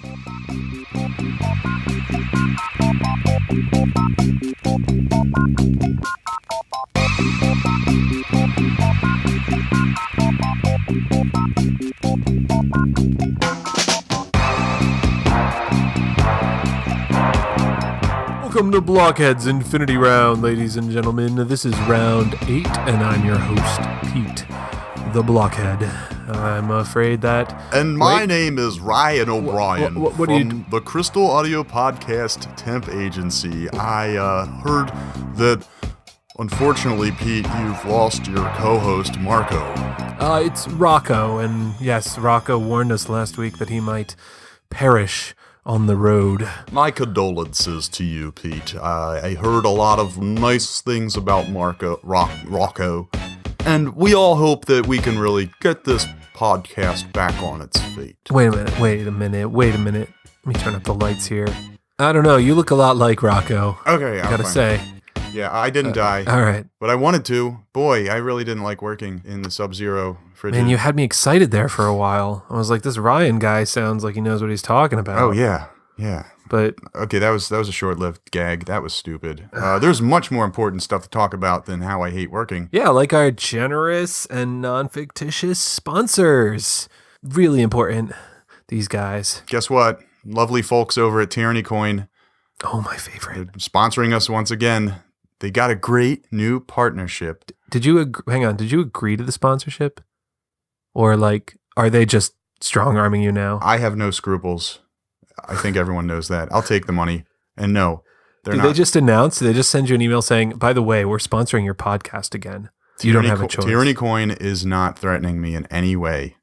Welcome to Blockheads Infinity Round, ladies and gentlemen. This is round 8, and I'm your host, Pete, the Blockhead. I'm afraid that... And my name is Ryan O'Brien what from the Crystal Audio Podcast Temp Agency. I heard that, unfortunately, Pete, you've lost your co-host, Marco. It's Rocco, and yes, Rocco warned us last week that he might perish on the road. My condolences to you, Pete. I heard a lot of nice things about Rocco, and we all hope that we can really get this podcast back on its feet. Wait a minute. Let me turn up the lights here. I don't know, you look a lot like Rocco. Okay, I gotta say. Yeah, I didn't die. All right. But I wanted to. Boy, I really didn't like working in the Sub-Zero frigid. Man, you had me excited there for a while. I was like, this Ryan guy sounds like he knows what he's talking about. Oh, yeah. But okay, that was a short-lived gag. That was stupid. There's much more important stuff to talk about than how I hate working. Yeah, like our generous and non-fictitious sponsors. Really important, these guys. Guess what? Lovely folks over at Tyranny Coin. Oh, my favorite. They're sponsoring us once again. They got a great new partnership. Did you agree to the sponsorship? Or like, are they just strong-arming you now? I have no scruples. I think everyone knows that. I'll take the money. And no, they're not. Did they just announce? Did they just send you an email saying, by the way, we're sponsoring your podcast again? You don't have a choice. Tyranny Coin is not threatening me in any way.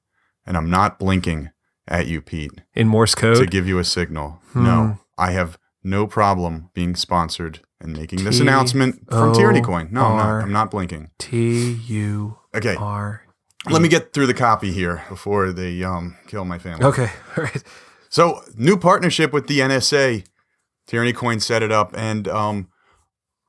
And I'm not blinking at you, Pete. In Morse code? To give you a signal. No, I have no problem being sponsored and making this announcement from Tyranny Coin. No, I'm not blinking. T-U-R. Okay. Let me get through the copy here before they kill my family. Okay, all right. So, new partnership with the NSA. Tyranny Coin set it up. And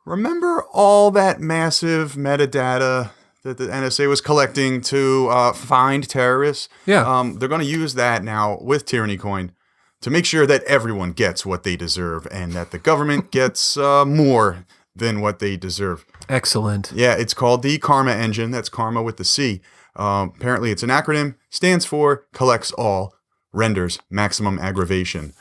remember all that massive metadata that the NSA was collecting to find terrorists? Yeah. They're going to use that now with Tyranny Coin to make sure that everyone gets what they deserve and that the government gets more than what they deserve. Excellent. Yeah, it's called the Karma Engine. That's Karma with the C. Apparently, it's an acronym. Stands for collects all, renders maximum aggravation.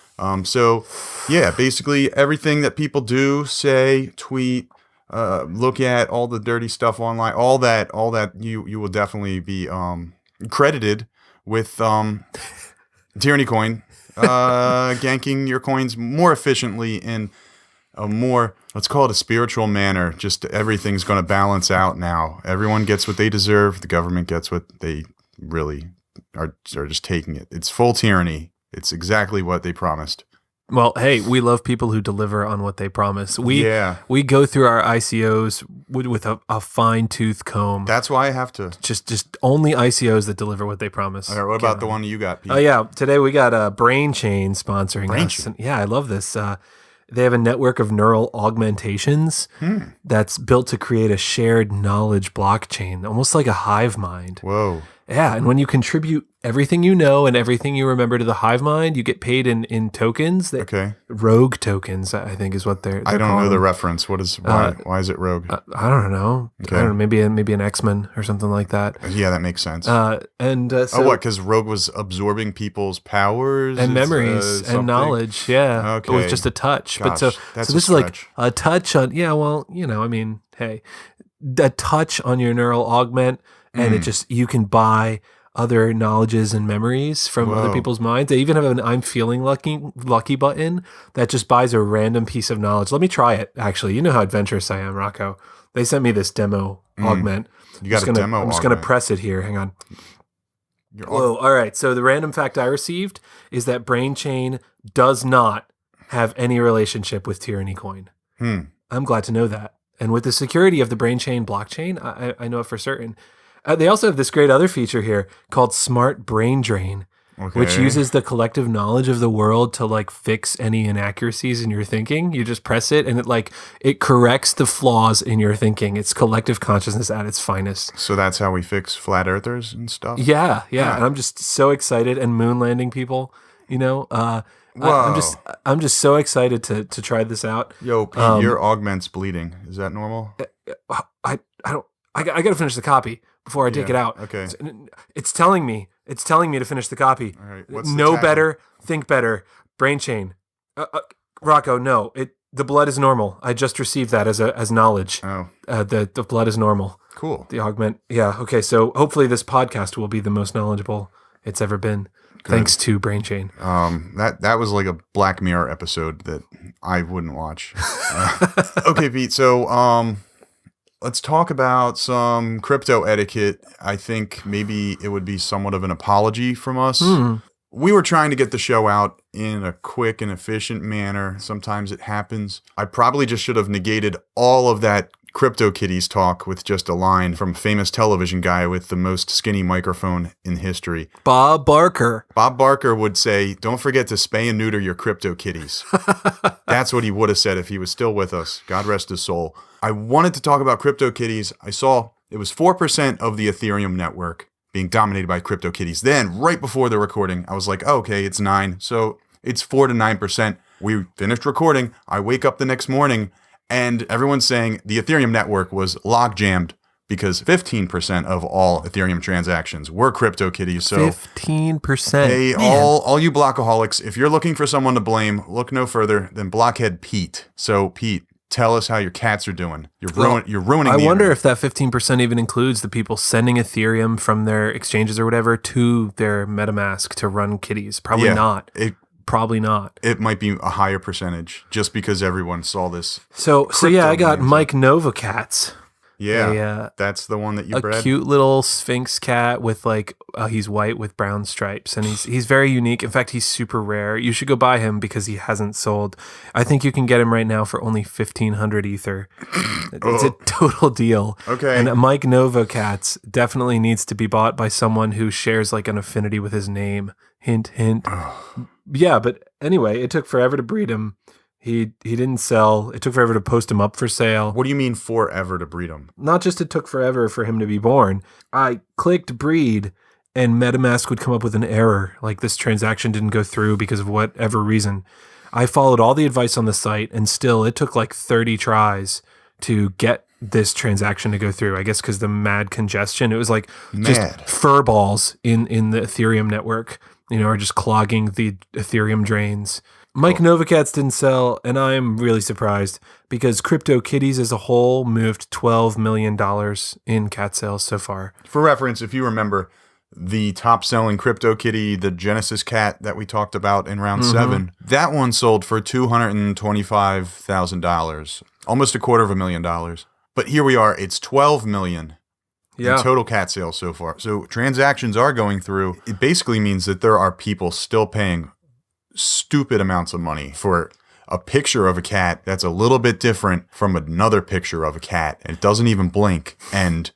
So, yeah, basically everything that people do, say, tweet, look at, all the dirty stuff online, all that you will definitely be credited with Tyranny Coin. Ganking your coins more efficiently in a more, let's call it a spiritual manner. Just everything's going to balance out now. Everyone gets what they deserve. The government gets what they really are just taking it. It's full tyranny. It's exactly what they promised. Well, hey, we love people who deliver on what they promise. We go through our ICOs with a fine-tooth comb. That's why I have to. Just only ICOs that deliver what they promise. All right, what about the one you got, Pete? Oh, yeah. Today we got Brain Chain sponsoring us. And yeah, I love this. They have a network of neural augmentations that's built to create a shared knowledge blockchain, almost like a hive mind. Whoa. Yeah, and when you contribute everything you know and everything you remember to the hive mind, you get paid in tokens. Okay. Rogue tokens, I think, is what they're I don't know them. the reference. Why is it rogue? I don't know. Okay. I don't know. Maybe an X-Men or something like that. Yeah, that makes sense. So, what? Because rogue was absorbing people's powers and memories and knowledge. Yeah. Okay. It was just a touch. Gosh, so that's this is stretch. like a touch on. Yeah. Well, hey, a touch on your neural augment. And it just, you can buy other knowledges and memories from other people's minds. They even have an I'm feeling lucky button that just buys a random piece of knowledge. Let me try it, actually. You know how adventurous I am, Rocco. They sent me this demo augment. You got a demo I'm just going to press it here. Hang on. Whoa, all right. So the random fact I received is that Brain Chain does not have any relationship with Tyranny Coin. I'm glad to know that. And with the security of the Brain Chain blockchain, I know it for certain. They also have this great other feature here called Smart Brain Drain, which uses the collective knowledge of the world to like fix any inaccuracies in your thinking. You just press it and it corrects the flaws in your thinking. It's collective consciousness at its finest. So that's how we fix flat earthers and stuff? Yeah. And I'm just so excited. And moon landing people. You know, Whoa. I'm just so excited to try this out. Yo, Pete, your augment's bleeding. Is that normal? I got to finish the copy before I take it out. Okay. It's telling me to finish the copy. All right. What's Know the better, think better. Brain chain. Rocco, no. The blood is normal. I just received that as knowledge. Oh. The blood is normal. Cool. The augment. Yeah. Okay. So hopefully this podcast will be the most knowledgeable it's ever been. Good. Thanks to Brain Chain. That was like a Black Mirror episode that I wouldn't watch. Okay, Pete. So let's talk about some crypto etiquette. I think maybe it would be somewhat of an apology from us. We were trying to get the show out in a quick and efficient manner. Sometimes it happens. I probably just should have negated all of that Cryptokitties talk with just a line from a famous television guy with the most skinny microphone in history. Bob Barker. Bob Barker would say, don't forget to spay and neuter your Cryptokitties. That's what he would have said if he was still with us. God rest his soul. I wanted to talk about Cryptokitties. I saw it was 4% of the Ethereum network being dominated by Cryptokitties. Then, right before the recording, I was like, oh, okay, it's 9. So it's 4 to 9%. We finished recording. I wake up the next morning and everyone's saying the Ethereum network was log jammed because 15% of all Ethereum transactions were Cryptokitties. So 15%. Hey, all you blockaholics, if you're looking for someone to blame, look no further than Blockhead Pete. So Pete, tell us how your cats are doing. You're ruining. I wonder internet. if that 15% even includes the people sending Ethereum from their exchanges or whatever to their MetaMask to run Kitties. Probably not. Probably not. It might be a higher percentage just because everyone saw this. So yeah, I got Mike Nova cats. Yeah, that's the one that you bred. A cute little Sphinx cat with he's white with brown stripes, and he's very unique. In fact, he's super rare. You should go buy him because he hasn't sold. I think you can get him right now for only 1,500 Ether. It's a total deal. Okay. And Mike Nova cats definitely needs to be bought by someone who shares like an affinity with his name. Hint, hint. Yeah, but anyway, it took forever to breed him. He didn't sell. It took forever to post him up for sale. What do you mean forever to breed him? Not just it took forever for him to be born. I clicked breed and MetaMask would come up with an error. Like this transaction didn't go through because of whatever reason. I followed all the advice on the site and still it took like 30 tries to get this transaction to go through. I guess because the mad congestion. It was like just fur balls in the Ethereum network, are just clogging the Ethereum drains. Mike Novacats didn't sell, and I'm really surprised because Cryptokitties as a whole moved $12 million in cat sales so far. For reference, if you remember, the top-selling Cryptokitty, the Genesis cat that we talked about in round 7, that one sold for $225,000, almost $250,000. But here we are, it's $12 million in total cat sales so far. So transactions are going through. It basically means that there are people still paying stupid amounts of money for a picture of a cat that's a little bit different from another picture of a cat, and it doesn't even blink. And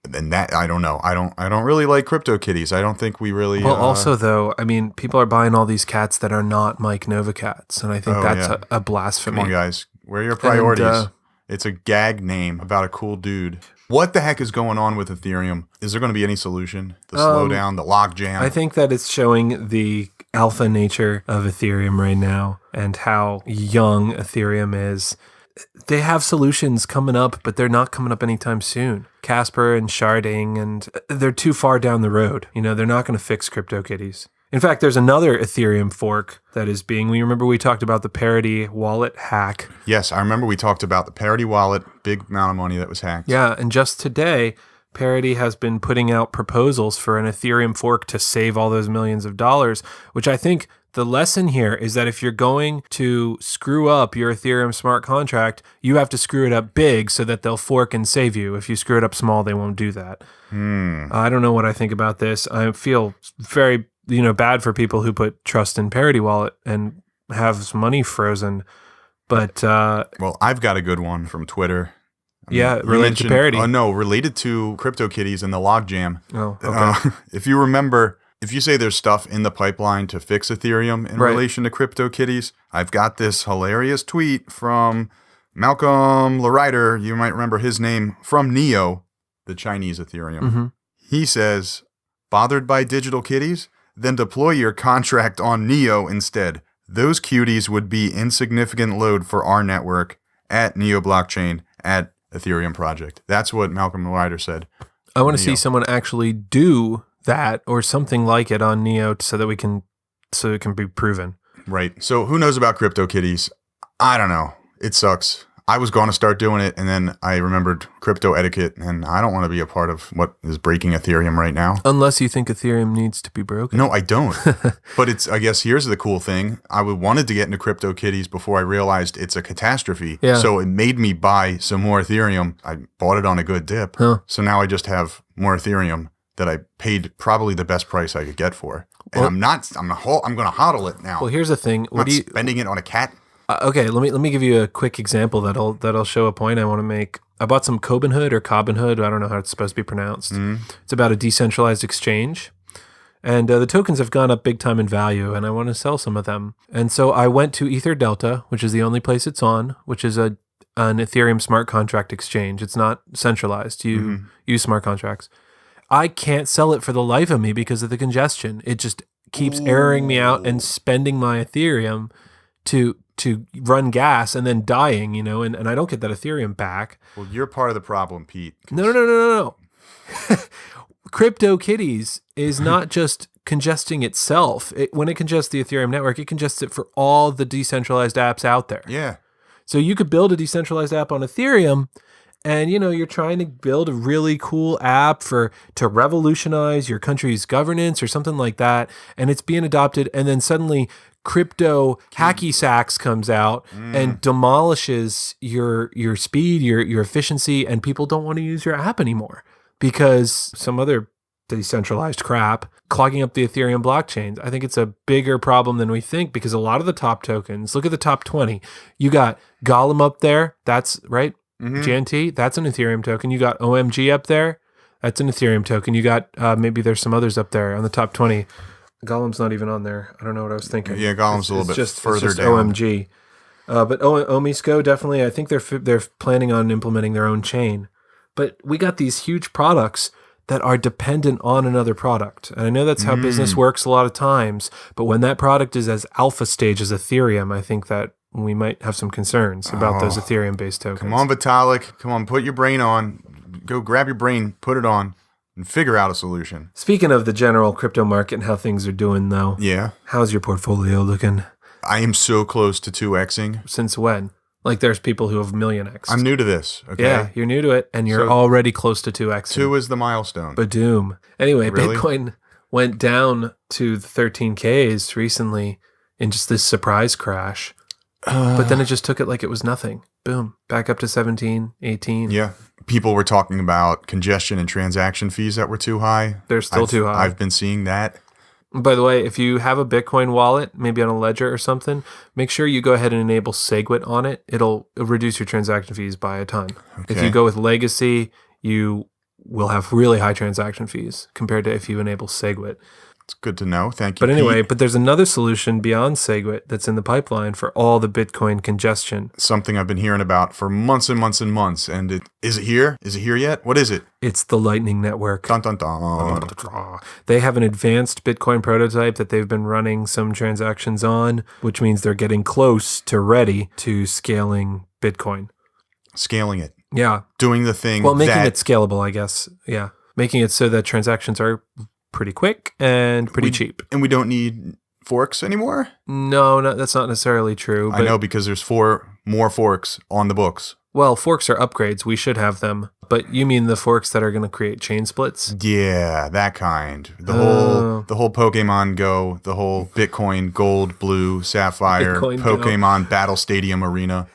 that I don't know. I don't really like Cryptokitties. I don't think we really. Well, also though, I mean, people are buying all these cats that are not Mike Nova cats, and I think that's a blasphemy. Come on, guys, where are your priorities? It's a gag name about a cool dude. What the heck is going on with Ethereum? Is there going to be any solution? The slowdown, the logjam? I think that it's showing the alpha nature of Ethereum right now and how young Ethereum is. They have solutions coming up, but they're not coming up anytime soon. Casper and sharding, and they're too far down the road. They're not going to fix Cryptokitties. In fact, there's another Ethereum fork that is being, we remember we talked about the Parity wallet hack. Yes, I remember we talked about the Parity wallet, big amount of money that was hacked. Yeah, and just today, Parity has been putting out proposals for an Ethereum fork to save all those millions of dollars, which I think the lesson here is that if you're going to screw up your Ethereum smart contract, you have to screw it up big so that they'll fork and save you. If you screw it up small, they won't do that. I don't know what I think about this. I feel very bad for people who put trust in Parity Wallet and have money frozen. But well, I've got a good one from Twitter. Related to Parity. Oh no, related to Cryptokitties and the logjam. Oh, okay. If you remember, if you say there's stuff in the pipeline to fix Ethereum in relation to Cryptokitties, I've got this hilarious tweet from Malcolm Larider. You might remember his name from Neo, the Chinese Ethereum. He says, "Bothered by digital kitties? then deploy your contract on Neo instead. Those cuties would be insignificant load for our network at Neo blockchain at Ethereum project. That's what Malcolm Ryder said. I want to see someone actually do that or something like it on Neo so that it can be proven. Right. So who knows about Cryptokitties? I don't know. It sucks. I was going to start doing it, and then I remembered crypto etiquette, and I don't want to be a part of what is breaking Ethereum right now. Unless you think Ethereum needs to be broken. No, I don't. But I guess here's the cool thing. I wanted to get into Cryptokitties before I realized it's a catastrophe. Yeah. So it made me buy some more Ethereum. I bought it on a good dip. Huh. So now I just have more Ethereum that I paid probably the best price I could get for. And I'm going to hodl it now. Well, here's the thing. I'm not spending it on a cat. Okay, let me give you a quick example that'll show a point I want to make. I bought some Cobinhood or Cobinhood. I don't know how it's supposed to be pronounced. It's about a decentralized exchange, and the tokens have gone up big time in value, and I want to sell some of them. And so I went to Ether Delta, which is the only place it's on, which is an Ethereum smart contract exchange. It's not centralized. You use smart contracts. I can't sell it for the life of me because of the congestion. It just keeps erroring me out and spending my Ethereum to run gas and then dying, and I don't get that Ethereum back. Well, you're part of the problem, Pete. No. Cryptokitties is not just congesting itself. When it congests the Ethereum network, it congests it for all the decentralized apps out there. Yeah. So you could build a decentralized app on Ethereum, and you're trying to build a really cool app to revolutionize your country's governance or something like that, and it's being adopted, and then suddenly crypto hacky sacks comes out and demolishes your speed, your efficiency, and people don't want to use your app anymore because some other decentralized crap clogging up the Ethereum blockchains. I think it's a bigger problem than we think because a lot of the top tokens, look at the top 20. You got Gollum up there. That's right. GNT, that's an Ethereum token. You got OMG up there. That's an Ethereum token. You got maybe there's some others up there on the top 20. Gollum's not even on there. I don't know what I was thinking. Yeah, Gollum's a little bit further down. OMG. But Omisco, definitely, I think they're planning on implementing their own chain. But we got these huge products that are dependent on another product. And I know that's how business works a lot of times. But when that product is as alpha stage as Ethereum, I think that we might have some concerns about those Ethereum-based tokens. Come on, Vitalik. Come on, put your brain on. Go grab your brain, put it on, and figure out a solution. Speaking of the general crypto market and how things are doing, though. Yeah. How's your portfolio looking? I am so close to 2xing. Since when? Like there's people who have million X. I'm new to this, okay? Yeah, you're new to it, and you're already close to 2x. 2 is the milestone. Badoom. Anyway, Really? Bitcoin went down to the 13Ks recently in just this surprise crash. But then it just took it like it was nothing. Boom. Back up to 17, 18. Yeah. People were talking about congestion and transaction fees that were too high. They're still too high. I've been seeing that. By the way, if you have a Bitcoin wallet, maybe on a ledger or something, make sure you go ahead and enable SegWit on it. It'll reduce your transaction fees by a ton. Okay. If you go with Legacy, you will have really high transaction fees compared to if you enable SegWit. It's good to know. Thank you, But anyway, Pete. but there's another solution beyond SegWit that's in the pipeline for all the Bitcoin congestion. Something I've been hearing about for months and months and months. And is it here? Is it here yet? What is it? It's the Lightning Network. Dun, dun, dun. They have an advanced Bitcoin prototype that they've been running some transactions on, which means they're getting close to ready to scaling Bitcoin. Scaling it. Yeah. Doing the thing. Well, making it scalable, I guess. Yeah. Making it so that transactions are pretty quick and pretty cheap. And we don't need forks anymore? No, that's not necessarily true. But, I know, because there's 4 more forks on the books. Well, forks are upgrades. We should have them. But you mean the forks that are going to create chain splits? Yeah, that kind. The whole Pokemon Go, the whole Bitcoin Gold, Blue, Sapphire, Bitcoin Pokemon Battle Stadium Arena,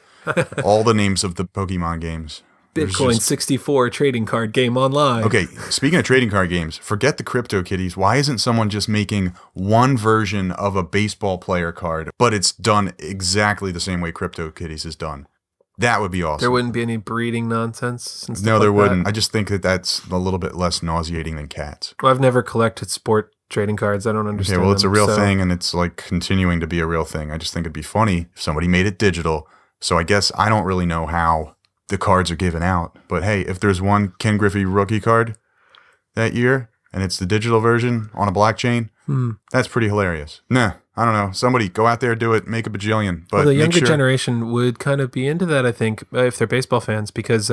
all the names of the Pokemon games. Bitcoin 64 trading card game online. Okay, speaking of trading card games, forget the Cryptokitties. Why isn't someone just making one version of a baseball player card, but it's done exactly the same way Cryptokitties is done? That would be awesome. There wouldn't be any breeding nonsense? No, there wouldn't. I just think that's a little bit less nauseating than cats. Well, I've never collected sport trading cards. I don't understand. Okay, well, it's a real thing, and it's like continuing to be a real thing. I just think it'd be funny if somebody made it digital. So I guess I don't really know how the cards are given out. But hey, if there's one Ken Griffey rookie card that year, and it's the digital version on a blockchain, that's pretty hilarious. Nah, I don't know. Somebody go out there, do it, make a bajillion. But the younger generation would kind of be into that, I think, if they're baseball fans, because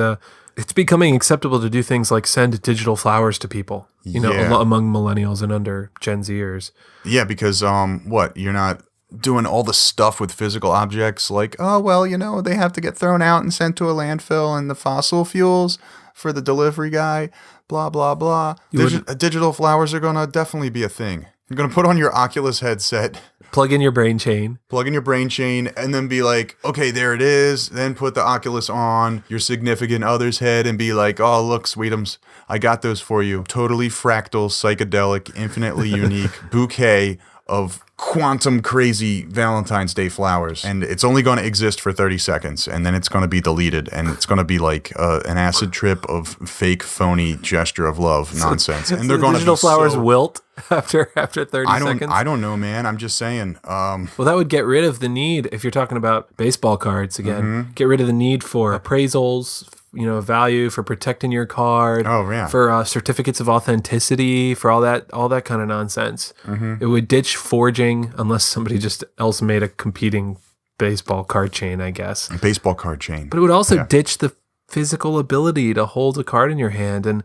it's becoming acceptable to do things like send digital flowers to people, among millennials and under Gen Zers. Yeah, because you're not doing all the stuff with physical objects like, oh, well, they have to get thrown out and sent to a landfill and the fossil fuels for the delivery guy, blah, blah, blah. Digital flowers are going to definitely be a thing. You're going to put on your Oculus headset. Plug in your brain chain, and then be like, okay, there it is. Then put the Oculus on your significant other's head and be like, oh, look, sweetums, I got those for you. Totally fractal, psychedelic, infinitely unique bouquet of quantum crazy Valentine's Day flowers. And it's only going to exist for 30 seconds. And then it's going to be deleted. And it's going to be like an acid trip of fake, phony gesture of love nonsense. And they're going to digital flowers wilt after 30 seconds. I don't know, man. I'm just saying. Well, that would get rid of the need, if you're talking about baseball cards again, get rid of the need for appraisals, value, for protecting your card, for certificates of authenticity, for all that kind of nonsense. It would ditch forging unless somebody just else made a competing baseball card chain, I guess. A baseball card chain. But it would also ditch the physical ability to hold a card in your hand. And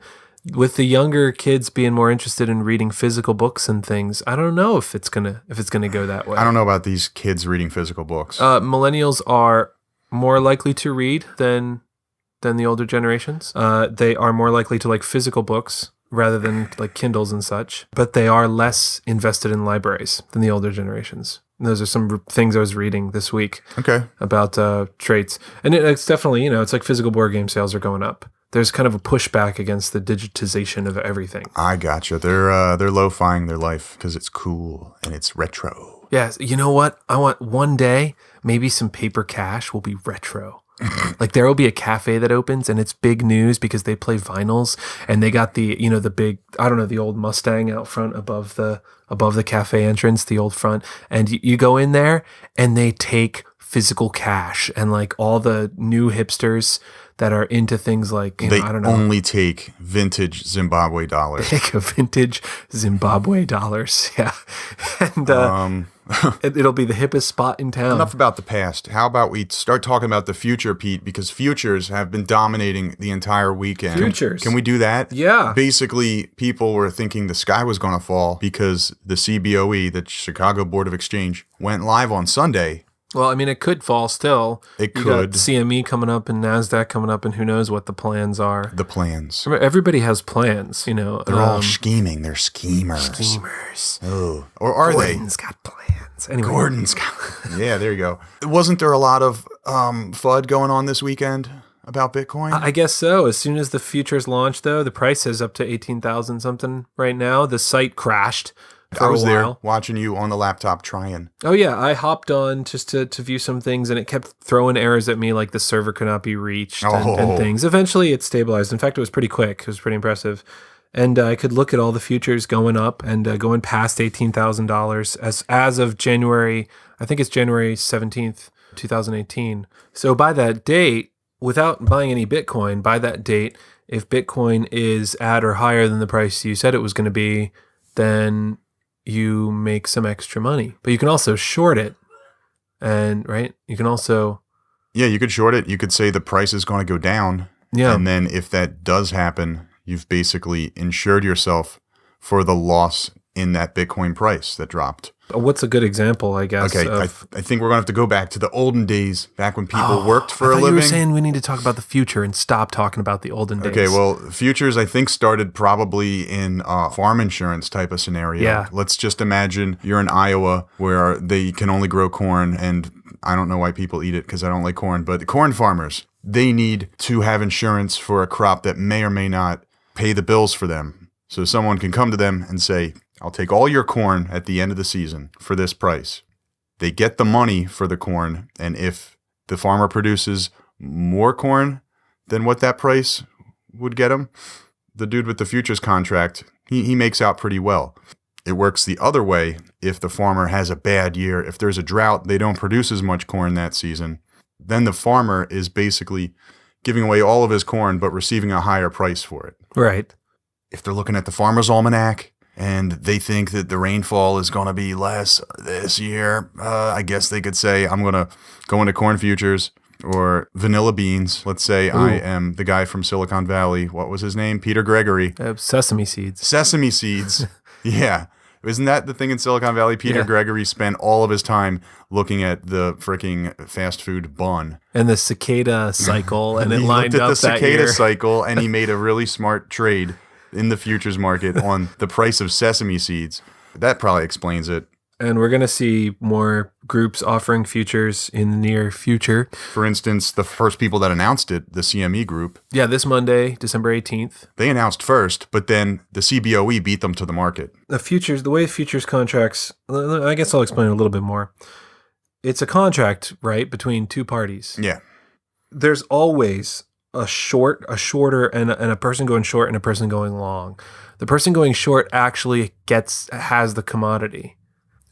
with the younger kids being more interested in reading physical books and things, I don't know if it's gonna go that way. I don't know about these kids reading physical books. Millennials are more likely to read than the older generations. They are more likely to like physical books rather than like Kindles and such, but they are less invested in libraries than the older generations. And those are some things I was reading this week about traits. And it's definitely, it's like physical board game sales are going up. There's kind of a pushback against the digitization of everything. I gotcha. They're lo-fiing their life because it's cool and it's retro. Yeah, you know what? I want one day, maybe some paper cash will be retro. Like there will be a cafe that opens and it's big news because they play vinyls and they got the the big, I don't know, the old Mustang out front above the cafe entrance, the old front, and you go in there and they take physical cash, and like all the new hipsters that are into things like they I don't know, only take vintage Zimbabwe dollars. They take a vintage Zimbabwe dollars, yeah, and it'll be the hippest spot in town. Enough about the past. How about we start talking about the future, Pete? Because futures have been dominating the entire weekend. Futures. Can we do that? Yeah. Basically, people were thinking the sky was going to fall because the CBOE, the Chicago Board of Exchange, went live on Sunday. Well, I mean, it could fall still. It you could. Got CME coming up and NASDAQ coming up, and who knows what the plans are. The plans. Everybody has plans, They're all scheming. They're schemers. Schemers. Oh. Or are they? Gordon's got plans. Anyway. Gordon's got... Yeah, there you go. Wasn't there a lot of FUD going on this weekend about Bitcoin? I guess so. As soon as the futures launched, though, the price is up to 18,000 something right now. The site crashed. I was there watching you on the laptop trying. Oh, yeah. I hopped on just to view some things, and it kept throwing errors at me, like the server could not be reached and things. Eventually, it stabilized. In fact, it was pretty quick. It was pretty impressive. And I could look at all the futures going up and going past $18,000 as of January, I think it's January 17th, 2018. So by that date, without buying any Bitcoin, by that date, if Bitcoin is at or higher than the price you said it was going to be, then you make some extra money. But you can also short it. And right, you can also... Yeah, you could short it. You could say the price is going to go down. Yeah. And then if that does happen, you've basically insured yourself for the loss in that Bitcoin price that dropped. What's a good example, I guess? Okay, I think we're going to have to go back to the olden days, back when people worked for a living. You were saying we need to talk about the future and stop talking about the olden days. Okay, well, futures, I think, started probably in farm insurance type of scenario. Yeah. Let's just imagine you're in Iowa where they can only grow corn, and I don't know why people eat it because I don't like corn, but the corn farmers, they need to have insurance for a crop that may or may not pay the bills for them. So someone can come to them and say, I'll take all your corn at the end of the season for this price. They get the money for the corn, and if the farmer produces more corn than what that price would get him, the dude with the futures contract, he makes out pretty well. It works the other way if the farmer has a bad year. If there's a drought, they don't produce as much corn that season. Then the farmer is basically giving away all of his corn but receiving a higher price for it. Right. if they're looking at the Farmer's Almanac and they think that the rainfall is going to be less this year, I guess they could say, I'm going to go into corn futures or vanilla beans. Let's say I am the guy from Silicon Valley. What was his name? Peter Gregory. Sesame seeds. Sesame seeds. Yeah. Isn't that the thing in Silicon Valley? Peter Gregory spent all of his time looking at the freaking fast food bun. And the cicada cycle, and it lined up that the cicada year. cycle, and he made a really smart trade in the futures market on the price of sesame seeds. That probably explains it. And we're going to see more groups offering futures in the near future. For instance, the first people that announced it, the CME group. Yeah, this Monday, December 18th. They announced first, but then the CBOE beat them to the market. The way futures contracts, I guess I'll explain a little bit more. It's a contract, right, between two parties. Yeah. There's always a shorter, and a person going short and a person going long. The person going short actually has the commodity.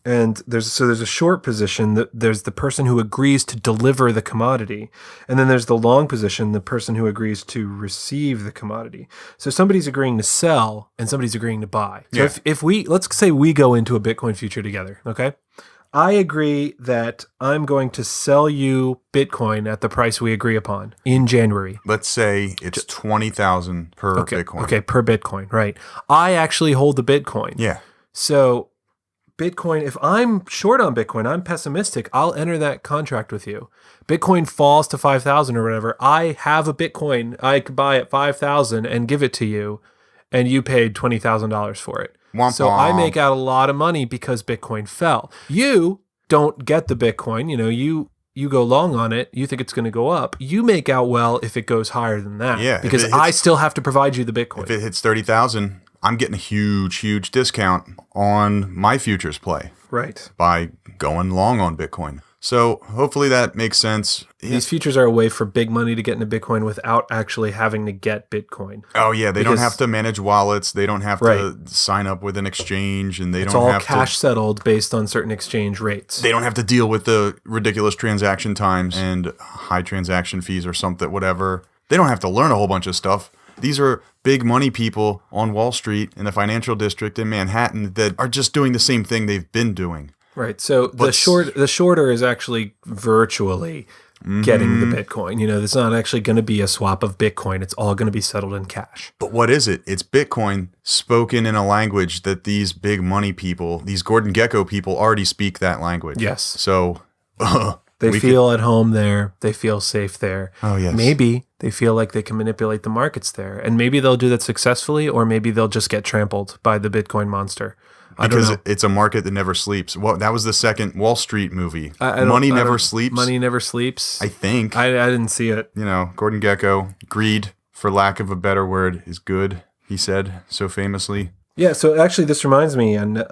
And there's a short position. There's the person who agrees to deliver the commodity. And then there's the long position, the person who agrees to receive the commodity. So somebody's agreeing to sell and somebody's agreeing to buy. So if let's say we go into a Bitcoin future together, okay? I agree that I'm going to sell you Bitcoin at the price we agree upon in January. Let's say it's $20,000 per Bitcoin. Okay, per Bitcoin, right. I actually hold the Bitcoin. Yeah. So Bitcoin, if I'm short on Bitcoin, I'm pessimistic, I'll enter that contract with you. Bitcoin falls to 5,000 or whatever. I have a Bitcoin I could buy at 5,000 and give it to you, and you paid $20,000 for it. So I make out a lot of money because Bitcoin fell. You don't get the Bitcoin. You go long on it. You think it's going to go up. You make out well if it goes higher than that. Yeah, because I still have to provide you the Bitcoin. If it hits 30,000, I'm getting a huge discount on my futures play. Right. By going long on Bitcoin. So hopefully that makes sense. These futures are a way for big money to get into Bitcoin without actually having to get Bitcoin. Oh yeah, they don't have to manage wallets. They don't have to sign up with an exchange, and it's all cash settled based on certain exchange rates. They don't have to deal with the ridiculous transaction times and high transaction fees or something, whatever. They don't have to learn a whole bunch of stuff. These are big money people on Wall Street in the financial district in Manhattan that are just doing the same thing they've been doing. Right. So the shorter is actually virtually getting the Bitcoin. It's not actually going to be a swap of Bitcoin. It's all going to be settled in cash. But what is it? It's Bitcoin spoken in a language that these big money people, these Gordon Gekko people already speak that language. Yes. So they feel at home there. They feel safe there. Oh, yes. Maybe they feel like they can manipulate the markets there. And maybe they'll do that successfully, or maybe they'll just get trampled by the Bitcoin monster. Because it's a market that never sleeps. Well, that was the second Wall Street movie. Money never sleeps. Money never sleeps. I think. I didn't see it. Gordon Gekko, greed, for lack of a better word, is good, he said so famously. Yeah, so actually this reminds me, and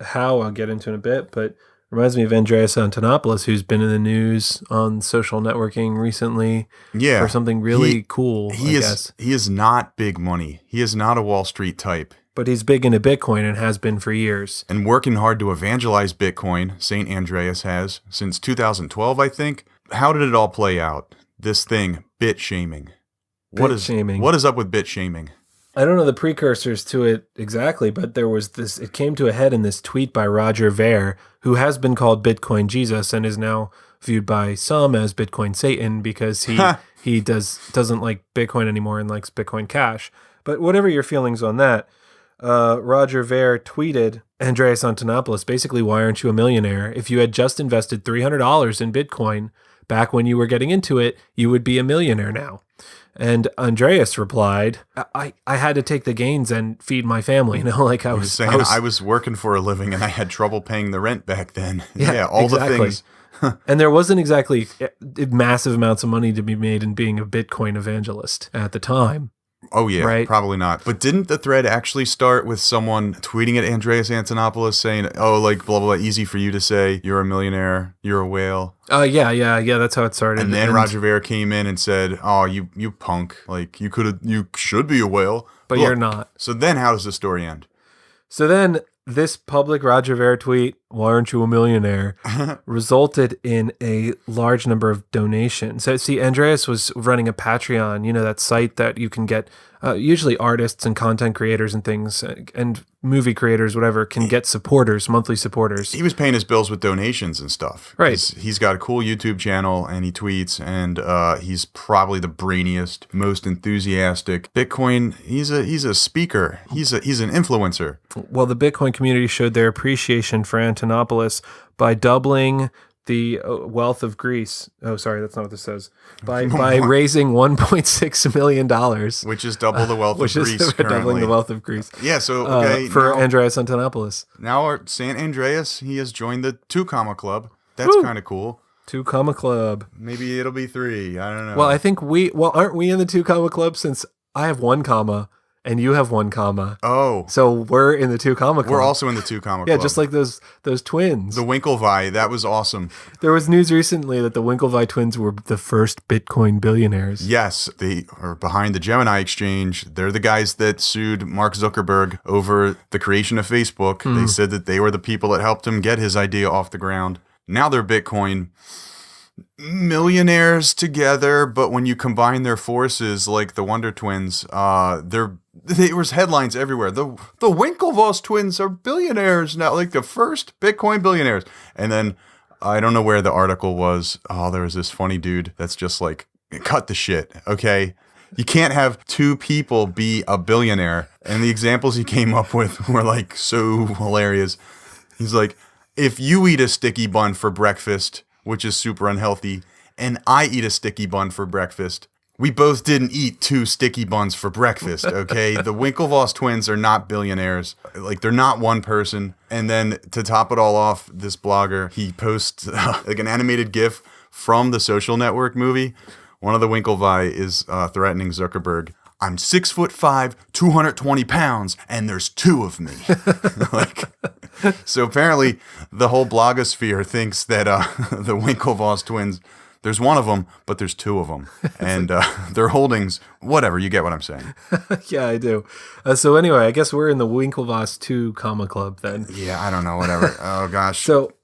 how I'll get into in a bit, but reminds me of Andreas Antonopoulos, who's been in the news on social networking recently for something really cool, I guess. He is not big money. He is not a Wall Street type. But he's big into Bitcoin and has been for years. And working hard to evangelize Bitcoin, St. Andreas has, since 2012, I think. How did it all play out? This thing, bit shaming. What is up with bit shaming? I don't know the precursors to it exactly, but there was this, it came to a head in this tweet by Roger Ver, who has been called Bitcoin Jesus and is now viewed by some as Bitcoin Satan because he doesn't like Bitcoin anymore and likes Bitcoin Cash. But whatever your feelings on that, Roger Ver tweeted Andreas Antonopoulos, basically, why aren't you a millionaire? If you had just invested $300 in Bitcoin back when you were getting into it, you would be a millionaire now. And Andreas replied, I had to take the gains and feed my family. I was working for a living and I had trouble paying the rent back then. All exactly. The things. And there wasn't exactly massive amounts of money to be made in being a Bitcoin evangelist at the time. Oh, yeah, right? Probably not. But didn't the thread actually start with someone tweeting at Andreas Antonopoulos saying, blah, blah, blah, easy for you to say, you're a millionaire, you're a whale? Yeah, that's how it started. And then Roger Ver came in and said, oh, you punk, you should be a whale. But you're not. So then how does the story end? So then this public Roger Ver tweet why aren't you a millionaire, resulted in a large number of donations. So, see, Andreas was running a Patreon, that site that you can get, usually artists and content creators and things, and movie creators, whatever, can get supporters, monthly supporters. He was paying his bills with donations and stuff. Right. He's got a cool YouTube channel, and he tweets, and he's probably the brainiest, most enthusiastic Bitcoin. He's a speaker. He's an influencer. Well, the Bitcoin community showed their appreciation for Antonopoulos by doubling the wealth of Greece. Oh, sorry, that's not what this says. By raising $1.6 million, which is double the wealth of Greece. Which is doubling the wealth of Greece. Yeah. So for Andreas Antonopoulos. Now our San Andreas, he has joined the 2 Comma Club. That's kind of cool. 2 Comma Club. Maybe it'll be 3. I don't know. Well, I think aren't we in the 2 Comma Club, since I have 1 comma and you have 1 comma? Oh. So we're in the 2 Comma Club. We're also in the 2 Comma Club. Yeah, just like those twins. The Winklevi, that was awesome. There was news recently that the Winklevi twins were the first Bitcoin billionaires. Yes, they are behind the Gemini exchange. They're the guys that sued Mark Zuckerberg over the creation of Facebook. They said that they were the people that helped him get his idea off the ground. Now they're Bitcoin millionaires together, but when you combine their forces, like the Wonder Twins, there was headlines everywhere. The Winklevoss twins are billionaires now, like the first Bitcoin billionaires. And then I don't know where the article was. Oh, there was this funny dude that's just like, cut the shit, okay? You can't have 2 people be a billionaire. And the examples he came up with were like so hilarious. He's like, if you eat a sticky bun for breakfast, which is super unhealthy, and I eat a sticky bun for breakfast, we both didn't eat 2 sticky buns for breakfast, okay? The Winklevoss twins are not billionaires. Like, they're not one person. And then to top it all off, this blogger, he posts like an animated GIF from the Social Network movie. One of the Winklevi is threatening Zuckerberg. I'm 6'5", 220 pounds, and there's 2 of me. So apparently the whole blogosphere thinks that the Winklevoss twins, there's 1 of them, but there's 2 of them. And their holdings, whatever, you get what I'm saying. Yeah, I do. So anyway, I guess we're in the Winklevoss 2 Comma Club then. Yeah, I don't know, whatever. Oh, gosh. So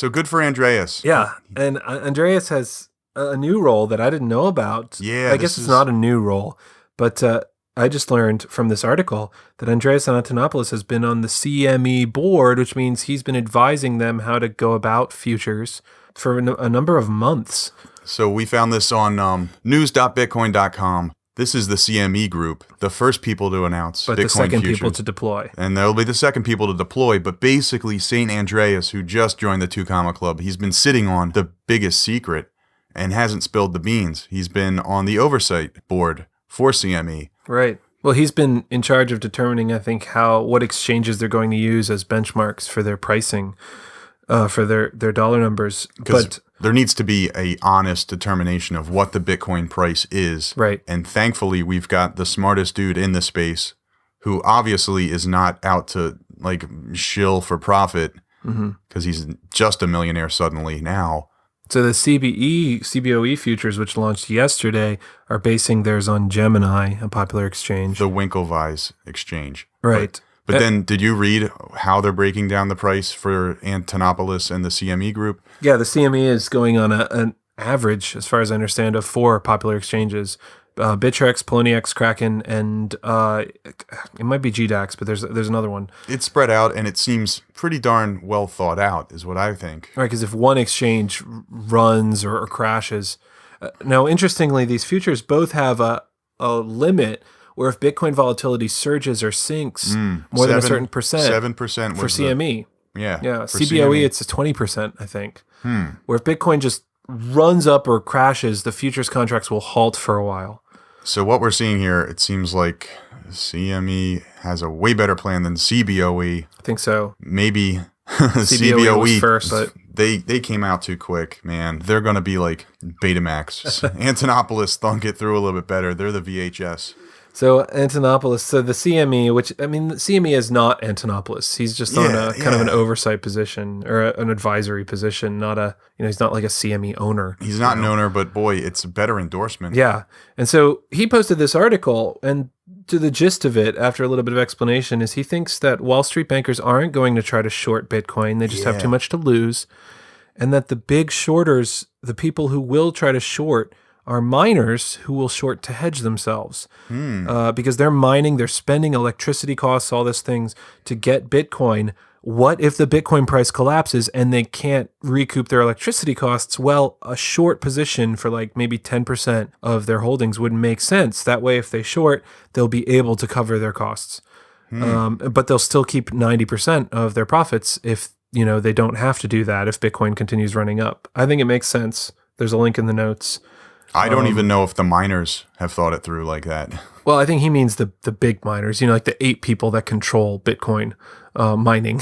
good for Andreas. Yeah, and Andreas has a new role that I didn't know about. Yeah, I guess it's not a new role. But I just learned from this article that Andreas Antonopoulos has been on the CME board, which means he's been advising them how to go about futures for a number of months. So we found this on news.bitcoin.com. This is the CME group, the first people to announce but Bitcoin the second futures. People to deploy. And they'll be the second people to deploy. But basically, St. Andreas, who just joined the 2 Comma Club, he's been sitting on the biggest secret and hasn't spilled the beans. He's been on the oversight board for CME. Right. Well, he's been in charge of determining, I think, what exchanges they're going to use as benchmarks for their pricing, for their dollar numbers. But there needs to be a honest determination of what the Bitcoin price is. Right. And thankfully, we've got the smartest dude in the space who obviously is not out to like shill for profit because he's just a millionaire suddenly now. So the CBOE futures, which launched yesterday, are basing theirs on Gemini, a popular exchange. The Winklevi's exchange. Right. But then did you read how they're breaking down the price for Antonopoulos and the CME group? Yeah, the CME is going on an average, as far as I understand, of 4 popular exchanges. Bittrex, Poloniex, Kraken, and it might be GDAX, but there's another one. It's spread out, and it seems pretty darn well thought out, is what I think. Right, because if one exchange runs or crashes. Now, interestingly, these futures both have a limit where if Bitcoin volatility surges or sinks more than a certain percent, 7% for CME. Yeah. For CBOE, it's a 20%, I think. Where if Bitcoin just runs up or crashes, the futures contracts will halt for a while. So what we're seeing here, it seems like CME has a way better plan than CBOE. I think so. Maybe CBOE was first, but they came out too quick, man. They're going to be like Betamax. Antonopoulos thunk it through a little bit better. They're the VHS. So Antonopoulos, so the CME, which, I mean, the CME is not Antonopoulos. He's just on a kind of an oversight position or an advisory position, not he's not like a CME owner. He's not an owner, but boy, it's a better endorsement. Yeah. And so he posted this article, and to the gist of it, after a little bit of explanation, is he thinks that Wall Street bankers aren't going to try to short Bitcoin. They just have too much to lose. And that the big shorters, the people who will try to short, are miners who will short to hedge themselves. Because they're mining, they're spending electricity costs, all these things to get Bitcoin. What if the Bitcoin price collapses and they can't recoup their electricity costs? Well, a short position for like maybe 10% of their holdings would make sense. That way, if they short, they'll be able to cover their costs. But they'll still keep 90% of their profits if, they don't have to do that if Bitcoin continues running up. I think it makes sense. There's a link in the notes. I don't even know if the miners have thought it through like that. Well, I think he means the big miners, like the 8 people that control Bitcoin mining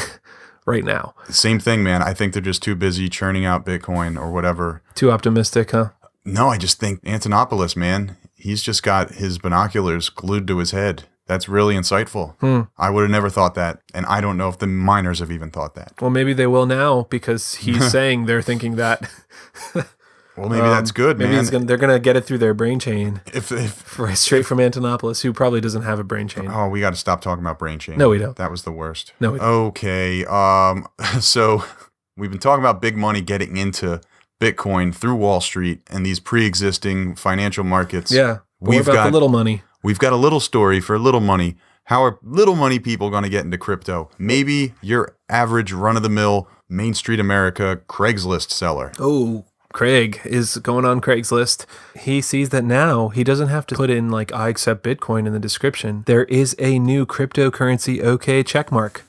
right now. Same thing, man. I think they're just too busy churning out Bitcoin or whatever. Too optimistic, huh? No, I just think Antonopoulos, man, he's just got his binoculars glued to his head. That's really insightful. I would have never thought that. And I don't know if the miners have even thought that. Well, maybe they will now because he's saying they're thinking that. Well, maybe that's good, maybe man. They're going to get it through their brain chain. If straight from Antonopoulos, who probably doesn't have a brain chain. Oh, we got to stop talking about brain chain. No, we don't. That was the worst. No, we don't. Okay. So we've been talking about big money getting into Bitcoin through Wall Street and these pre-existing financial markets. Yeah. What about the little money? We've got a little story for little money. How are little money people going to get into crypto? Maybe your average run-of-the-mill Main Street America Craigslist seller. Oh, Craig is going on Craigslist. He sees that now he doesn't have to put in like I accept Bitcoin in the description. There is a new cryptocurrency OK checkmark.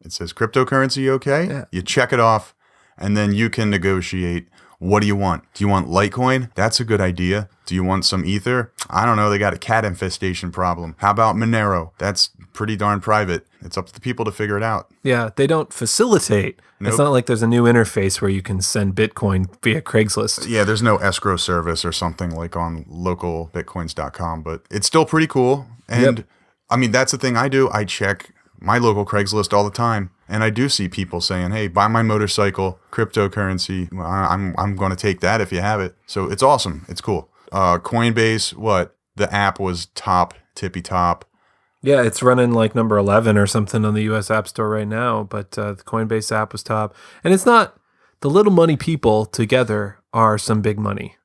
It says cryptocurrency OK. Yeah. You check it off and then you can negotiate. What do you want? Do you want Litecoin? That's a good idea. Do you want some Ether? I don't know. They got a cat infestation problem. How about Monero? That's pretty darn private. It's up to the people to figure it out. Yeah, they don't facilitate. Nope. It's not like there's a new interface where you can send Bitcoin via Craigslist. Yeah, there's no escrow service or something like on localbitcoins.com, but it's still pretty cool. And I mean, that's the thing I do. I check my local Craigslist all the time. And I do see people saying, hey, buy my motorcycle, cryptocurrency. Well, I'm going to take that if you have it. So it's awesome. It's cool. Coinbase, the app was tippy top. Yeah, it's running like number 11 or something on the US App Store right now. But the Coinbase app was top. And it's not, the little money people together are some big money.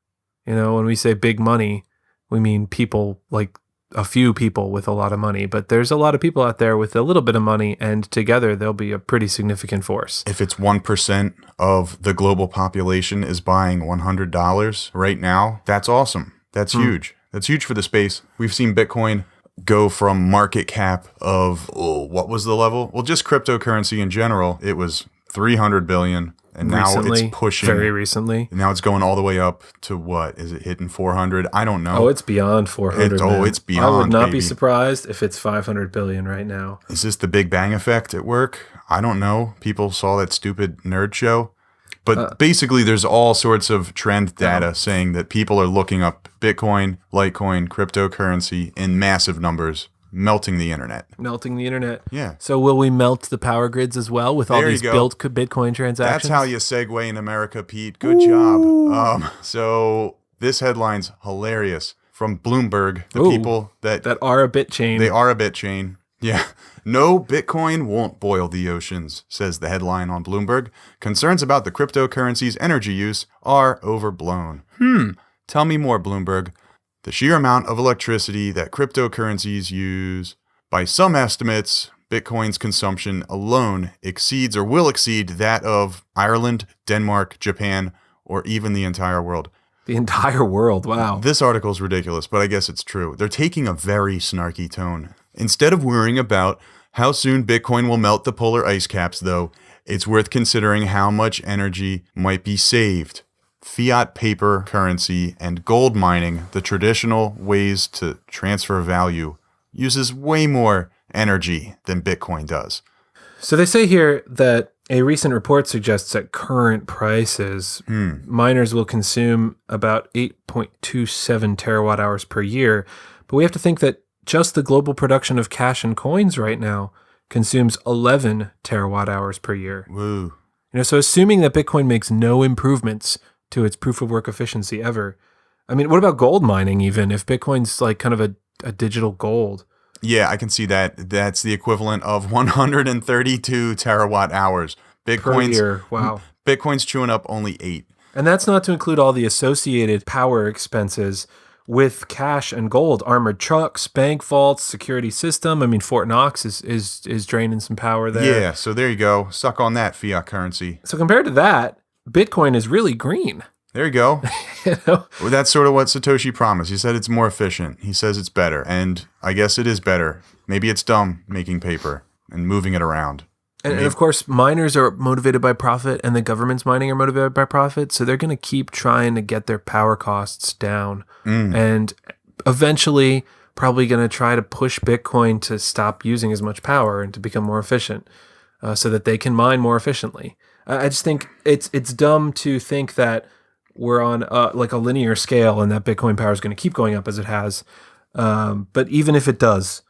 When we say big money, we mean people like a few people with a lot of money, but there's a lot of people out there with a little bit of money, and together they'll be a pretty significant force. If it's 1% of the global population is buying $100 right now, that's awesome. That's huge. That's huge for the space. We've seen Bitcoin go from market cap of, what was the level? Well, just cryptocurrency in general, it was 300 billion. And now it's pushing. Very recently. Now it's going all the way up to what? Is it hitting 400? I don't know. Oh, it's beyond 400. It's beyond. I would not be surprised if it's 500 billion right now. Is this the Big Bang effect at work? I don't know. People saw that stupid nerd show. But basically, there's all sorts of trend data saying that people are looking up Bitcoin, Litecoin, cryptocurrency in massive numbers. Melting the internet. Yeah. So will we melt the power grids as well with all these built Bitcoin transactions? That's how you segue in America, Pete. Good job. So this headline's hilarious. From Bloomberg, the people that are a bit chain. They are a bit chain. Yeah. No, Bitcoin won't boil the oceans, says the headline on Bloomberg. Concerns about the cryptocurrency's energy use are overblown. Tell me more, Bloomberg. The sheer amount of electricity that cryptocurrencies use, by some estimates, Bitcoin's consumption alone exceeds or will exceed that of Ireland, Denmark, Japan, or even the entire world. The entire world, wow. This article is ridiculous, but I guess it's true. They're taking a very snarky tone. Instead of worrying about how soon Bitcoin will melt the polar ice caps, though, it's worth considering how much energy might be saved. Fiat paper currency and gold mining, the traditional ways to transfer value, uses way more energy than Bitcoin does. So they say here that a recent report suggests at current prices, miners will consume about 8.27 terawatt hours per year. But we have to think that just the global production of cash and coins right now consumes 11 terawatt hours per year. Woo. So assuming that Bitcoin makes no improvements to its proof of work efficiency ever. I mean, what about gold mining even? If Bitcoin's like kind of a digital gold. Yeah, I can see that. That's the equivalent of 132 terawatt hours. Per year. Wow. Bitcoin's chewing up only 8. And that's not to include all the associated power expenses with cash and gold, armored trucks, bank vaults, security system. I mean, Fort Knox is draining some power there. Yeah, so there you go. Suck on that, fiat currency. So compared to that, Bitcoin is really green. There you go. You know? Well, that's sort of what Satoshi promised. He said it's more efficient. He says it's better. And I guess it is better. Maybe it's dumb making paper and moving it around. And of course, miners are motivated by profit, and the government's mining are motivated by profit. So they're going to keep trying to get their power costs down. And eventually, probably going to try to push Bitcoin to stop using as much power and to become more efficient so that they can mine more efficiently. I just think it's dumb to think that we're on like a linear scale and that Bitcoin power is going to keep going up as it has. But even if it does,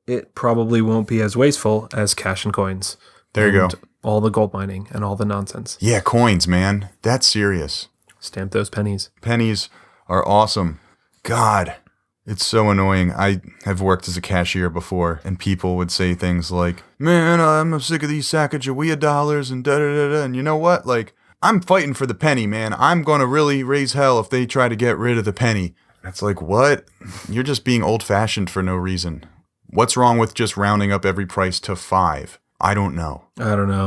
it probably won't be as wasteful as cash and coins. There you go. All the gold mining and all the nonsense. Yeah, coins, man. That's serious. Stamp those pennies. Pennies are awesome. God, it's so annoying. I have worked as a cashier before, and people would say things like, man, I'm sick of these Sacagawea dollars and da-da-da-da. And you know what? Like, I'm fighting for the penny, man. I'm going to really raise hell if they try to get rid of the penny. That's like, what? You're just being old-fashioned for no reason. What's wrong with just rounding up every price to 5? I don't know.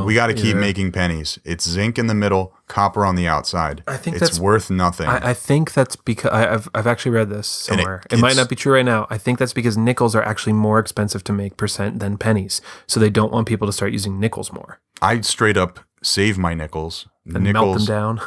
We got to keep making pennies. It's zinc in the middle, copper on the outside. I think it's worth nothing. I think that's because I've actually read this somewhere. It might not be true right now. I think that's because nickels are actually more expensive to make percent than pennies. So they don't want people to start using nickels more. I straight up save my nickels. And melt them down.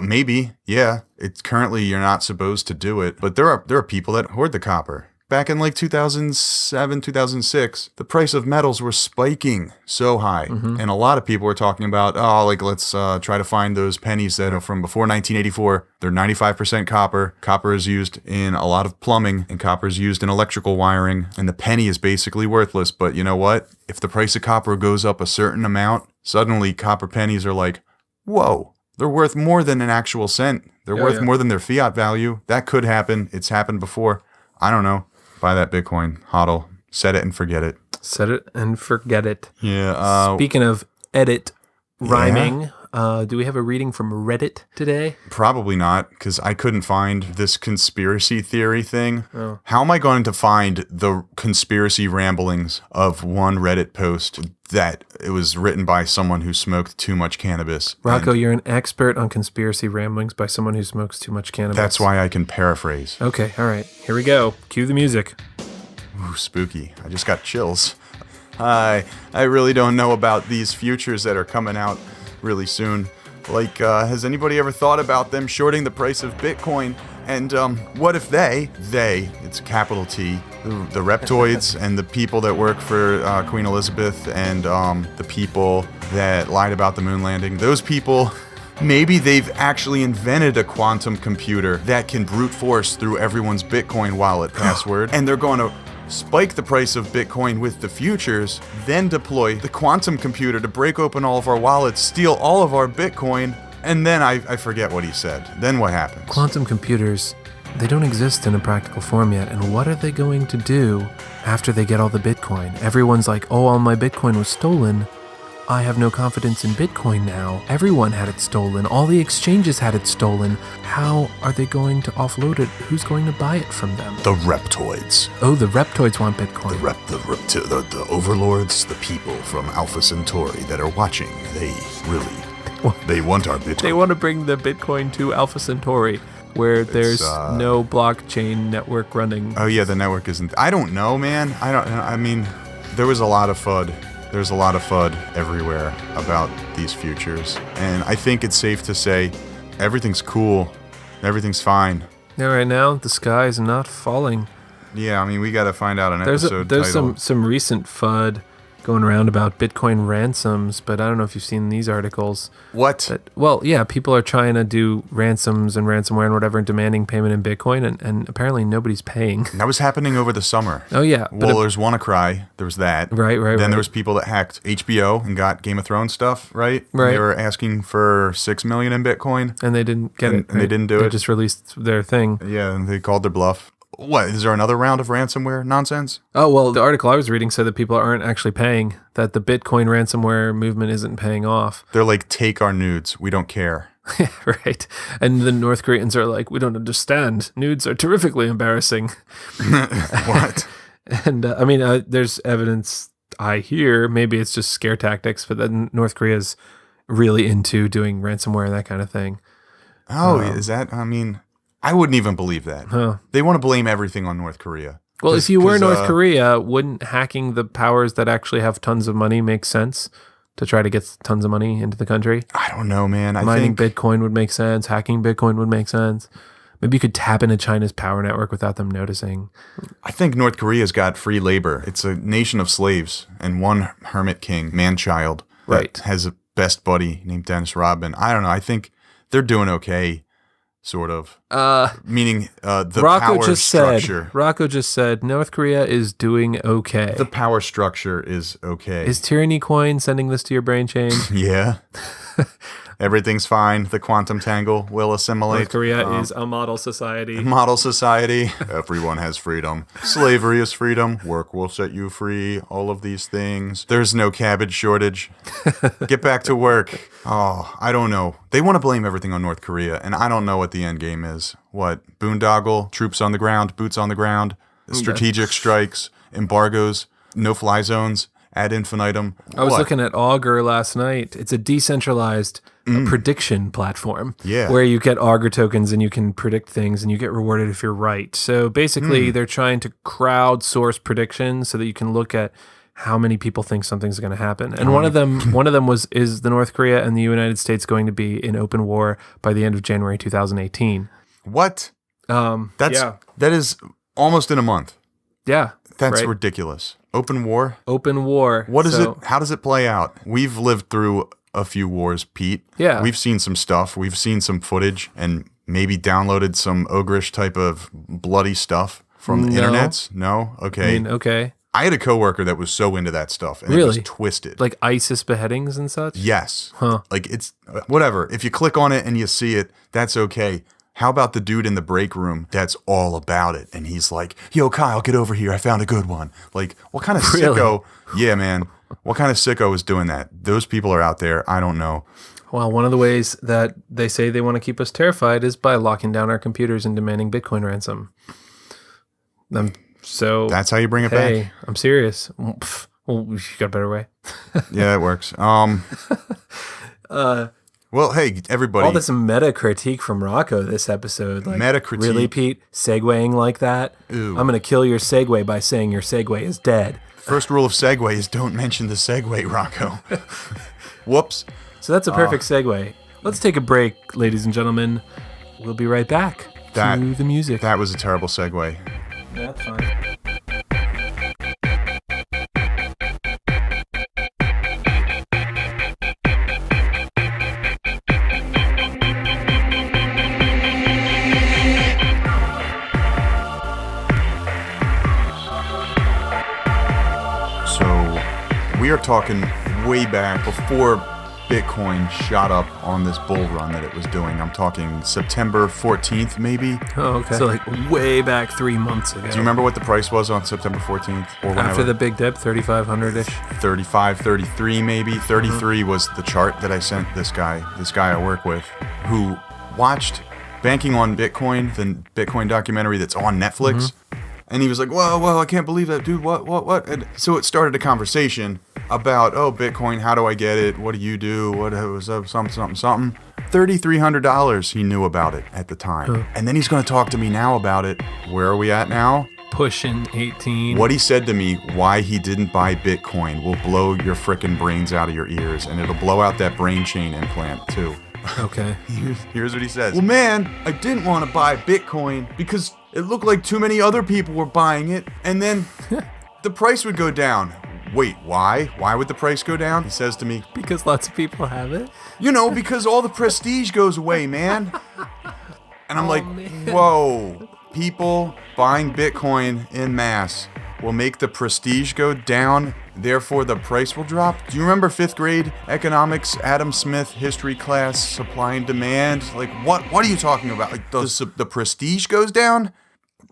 Maybe. Yeah. It's currently you're not supposed to do it, but there are people that hoard the copper. Back in like 2007, 2006, the price of metals were spiking so high. And a lot of people were talking about, let's try to find those pennies that are from before 1984. They're 95% copper. Copper is used in a lot of plumbing, and copper is used in electrical wiring. And the penny is basically worthless. But you know what? If the price of copper goes up a certain amount, suddenly copper pennies are like, whoa, they're worth more than an actual cent. They're worth more than their fiat value. That could happen. It's happened before. I don't know. Buy that Bitcoin, hodl, set it and forget it. Set it and forget it. Yeah. Speaking of edit rhyming, do we have a reading from Reddit today? Probably not, because I couldn't find this conspiracy theory thing. Oh. How am I going to find the conspiracy ramblings of one Reddit post that it was written by someone who smoked too much cannabis? Rocco, you're an expert on conspiracy ramblings by someone who smokes too much cannabis. That's why I can paraphrase. Okay, all right. Here we go. Cue the music. Ooh, spooky. I just got chills. I really don't know about these futures that are coming out really soon. Like, has anybody ever thought about them shorting the price of Bitcoin? And what if it's a capital T, the reptoids and the people that work for Queen Elizabeth and the people that lied about the moon landing, those people, maybe they've actually invented a quantum computer that can brute force through everyone's Bitcoin wallet password, and they're going to spike the price of Bitcoin with the futures, then deploy the quantum computer to break open all of our wallets, steal all of our Bitcoin, and then I forget what he said. Then what happens? Quantum computers, they don't exist in a practical form yet, and what are they going to do after they get all the Bitcoin? Everyone's like, oh, all my Bitcoin was stolen. I have no confidence in Bitcoin now. Everyone had it stolen. All the exchanges had it stolen. How are they going to offload it? Who's going to buy it from them? The reptoids. Oh, the reptoids want Bitcoin. The overlords, the people from Alpha Centauri that are watching, they want our Bitcoin. They want to bring the Bitcoin to Alpha Centauri, where there's no blockchain network running. Oh yeah, the network isn't. I don't know, man. I mean, there was a lot of FUD. There's a lot of FUD everywhere about these futures. And I think it's safe to say everything's cool. Everything's fine. Yeah, right now, the sky is not falling. Yeah, I mean, we got to find out an episode There's title. some recent FUD going around about Bitcoin ransoms, but I don't know if you've seen these articles. What? People are trying to do ransoms and ransomware and whatever and demanding payment in Bitcoin, and apparently nobody's paying. That was happening over the summer. Oh, yeah. Well, there's WannaCry. There was that. Right. Then there was people that hacked HBO and got Game of Thrones stuff, right? Right. They were asking for $6 million in Bitcoin. And they didn't get it. And they didn't do it. They just released their thing. Yeah, and they called their bluff. what, is there another round of ransomware nonsense? Oh, well, the article I was reading said that people aren't actually paying, that the Bitcoin ransomware movement isn't paying off. They're like, take our nudes. We don't care. Right. And the North Koreans are like, we don't understand. Nudes are terrifically embarrassing. What? And there's evidence I hear, maybe it's just scare tactics, but then North Korea's really into doing ransomware and that kind of thing. Oh, is that, I wouldn't even believe that. Huh. They want to blame everything on North Korea. Well, if you were North Korea, wouldn't hacking the powers that actually have tons of money make sense to try to get tons of money into the country? I don't know, man. Mining Bitcoin would make sense. Hacking Bitcoin would make sense. Maybe you could tap into China's power network without them noticing. I think North Korea's got free labor. It's a nation of slaves and one hermit king, man-child, that has a best buddy named Dennis Rodman. I don't know. I think they're doing okay, sort of. Meaning the power structure. Rocco just said North Korea is doing okay. The power structure is okay. Is Tyranny Coin sending this to your brain chain? Yeah. Everything's fine. The quantum tangle will assimilate. North Korea is a model society. Model society. Everyone has freedom. Slavery is freedom. Work will set you free. All of these things. There's no cabbage shortage. Get back to work. Oh, I don't know. They want to blame everything on North Korea, and I don't know what the end game is. What? Boondoggle? Troops on the ground? Boots on the ground? Strategic strikes? Embargoes? No-fly zones? Ad infinitum? I was looking at Augur last night. It's a decentralized prediction platform where you get Augur tokens and you can predict things and you get rewarded if you're right. So basically they're trying to crowdsource predictions so that you can look at how many people think something's going to happen. And one of them is the North Korea and the United States going to be in open war by the end of January 2018. What? That is almost in a month. Yeah. That's ridiculous. Open war? Open war. What is it? How does it play out? We've lived through a few wars, Pete. Yeah. We've seen some stuff. We've seen some footage and maybe downloaded some ogreish type of bloody stuff from the internets. No? Okay. Okay. I had a coworker that was so into that stuff and it was twisted. Like ISIS beheadings and such? Yes. Huh. Like it's whatever. If you click on it and you see it, that's okay. How about the dude in the break room that's all about it? And he's like, yo, Kyle, get over here. I found a good one. Like, what kind of sicko? Yeah, man. What kind of sicko is doing that? Those people are out there. I don't know. Well, one of the ways that they say they want to keep us terrified is by locking down our computers and demanding Bitcoin ransom. So that's how you bring it back? I'm serious. Well, you got a better way. Yeah, it works. Well, hey, everybody. All this meta critique from Rocco this episode. Like, meta critique. Really, Pete? Segueing like that? Ooh. I'm going to kill your segue by saying your segue is dead. First rule of segue is don't mention the segue, Rocco. Whoops. So that's a perfect segue. Let's take a break, ladies and gentlemen. We'll be right back to the music. That was a terrible segue. That's fine. We are talking way back before Bitcoin shot up on this bull run that it was doing. I'm talking September 14th, maybe. Oh, okay. So like way back 3 months ago. Do you remember what the price was on September 14th? Or whenever? After the big dip, 3,500-ish? 35, 33 maybe. 33 was the chart that I sent this guy I work with, who watched Banking on Bitcoin, the Bitcoin documentary that's on Netflix. And he was like, whoa, I can't believe that, dude, what? And so it started a conversation about, Bitcoin, how do I get it? What do you do? What was up? Something. $3,300 he knew about it at the time. And then he's going to talk to me now about it. Where are we at now? Pushing 18. What he said to me, why he didn't buy Bitcoin, will blow your frickin' brains out of your ears. And it'll blow out that brain chain implant, too. Okay. Here's what he says. Well, man, I didn't want to buy Bitcoin because it looked like too many other people were buying it, and then the price would go down. Wait, why? Why would the price go down? He says to me, because lots of people have it. Because all the prestige goes away, man. And I'm whoa, people buying Bitcoin en masse will make the prestige go down, therefore the price will drop. Do you remember 5th grade economics, Adam Smith history class, supply and demand? Like, what are you talking about? Like, the prestige goes down?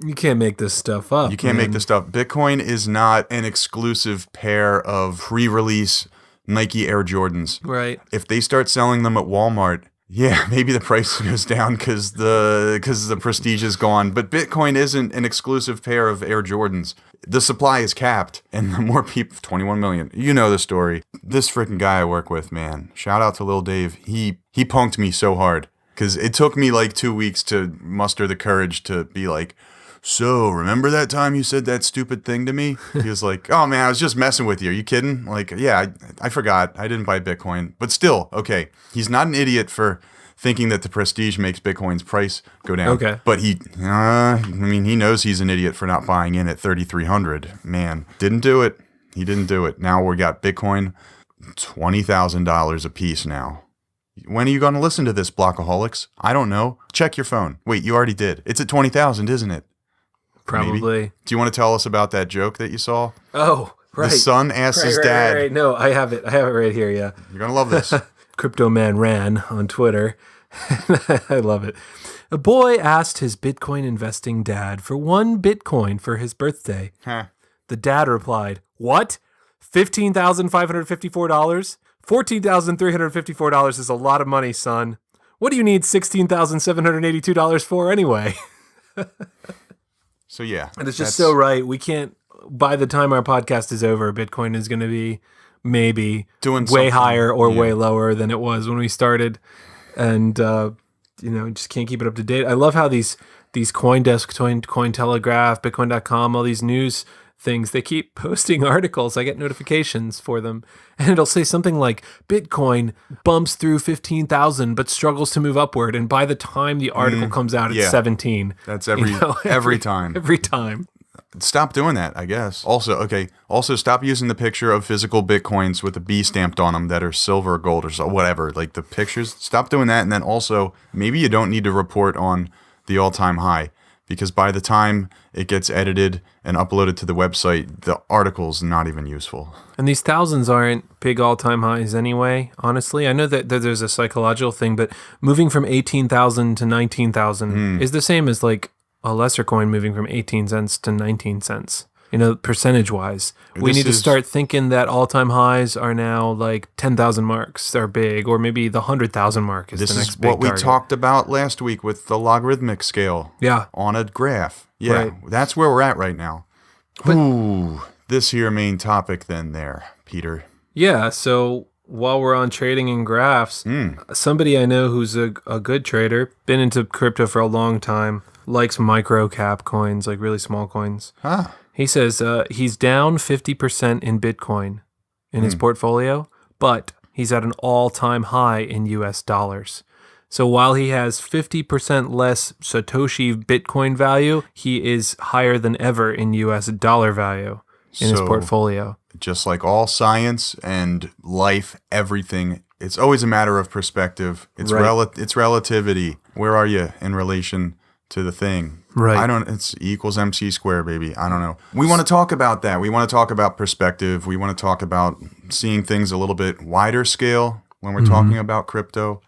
You can't make this stuff up. You can't make this stuff. Bitcoin is not an exclusive pair of pre-release Nike Air Jordans. Right. If they start selling them at Walmart, yeah, maybe the price goes down because the prestige is gone. But Bitcoin isn't an exclusive pair of Air Jordans. The supply is capped, and the more people, 21 million. You know the story. This freaking guy I work with, man. Shout out to Lil Dave. He punked me so hard because it took me like 2 weeks to muster the courage to be like, so, remember that time you said that stupid thing to me? He was like, oh man, I was just messing with you. Are you kidding? Like, yeah, I forgot. I didn't buy Bitcoin. But still, okay, he's not an idiot for thinking that the prestige makes Bitcoin's price go down. Okay. But he knows he's an idiot for not buying in at 3,300. Man, didn't do it. He didn't do it. Now we got Bitcoin, $20,000 a piece now. When are you going to listen to this, Blockaholics? I don't know. Check your phone. Wait, you already did. It's at 20,000, isn't it? Probably. Maybe. Do you want to tell us about that joke that you saw? Oh, right. The son asked his dad. Right. No, I have it. I have it right here. Yeah. You're going to love this. Crypto Man ran on Twitter. I love it. A boy asked his Bitcoin investing dad for 1 Bitcoin for his birthday. Huh. The dad replied, "What? $15,554? $14,354 is a lot of money, son. What do you need $16,782 for anyway?" So yeah. And it's just so right. We can't, by the time our podcast is over, Bitcoin is going to be maybe doing way higher or way lower than it was when we started. And, just can't keep it up to date. I love how these CoinDesk, Cointelegraph, Bitcoin.com, all these news things, they keep posting articles. I get notifications for them. And it'll say something like, Bitcoin bumps through 15,000 but struggles to move upward. And by the time the article comes out, it's 17. That's every time. Every time. Stop doing that, I guess. Also stop using the picture of physical Bitcoins with a B stamped on them that are silver or gold or so, whatever. Like the pictures, stop doing that. And then also, maybe you don't need to report on the all-time high, because by the time it gets edited and uploaded to the website, the article's not even useful. And these thousands aren't big all-time highs anyway, honestly. I know that there's a psychological thing, but moving from 18,000 to 19,000 is the same as like a lesser coin moving from 18 cents to 19 cents. Percentage-wise. We need to start thinking that all-time highs are now like 10,000 marks. They're big, or maybe the 100,000 mark is the next big target. This is what we talked about last week with the logarithmic scale. Yeah. On a graph. Yeah, right. That's where we're at right now. Ooh, this here main topic then there, Peter. Yeah, so while we're on trading and graphs, somebody I know who's a good trader, been into crypto for a long time, likes micro cap coins, like really small coins. Huh. He says he's down 50% in Bitcoin in his portfolio, but he's at an all-time high in US dollars. So while he has 50% less Satoshi Bitcoin value, he is higher than ever in US dollar value in his portfolio. Just like all science and life, everything, it's always a matter of perspective. It's it's relativity. Where are you in relation to the thing? Right. It's E equals MC squared, baby. I don't know. We want to talk about that. We want to talk about perspective. We want to talk about seeing things a little bit wider scale when we're talking about crypto.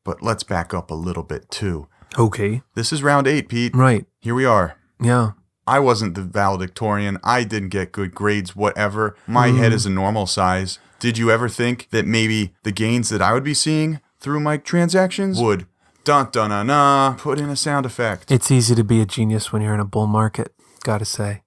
But let's back up a little bit too. Okay. This is round 8, Pete. Right. Here we are. Yeah. I wasn't the valedictorian. I didn't get good grades, whatever. My head is a normal size. Did you ever think that maybe the gains that I would be seeing through my transactions would dun-dun-na-na, put in a sound effect? It's easy to be a genius when you're in a bull market, gotta say.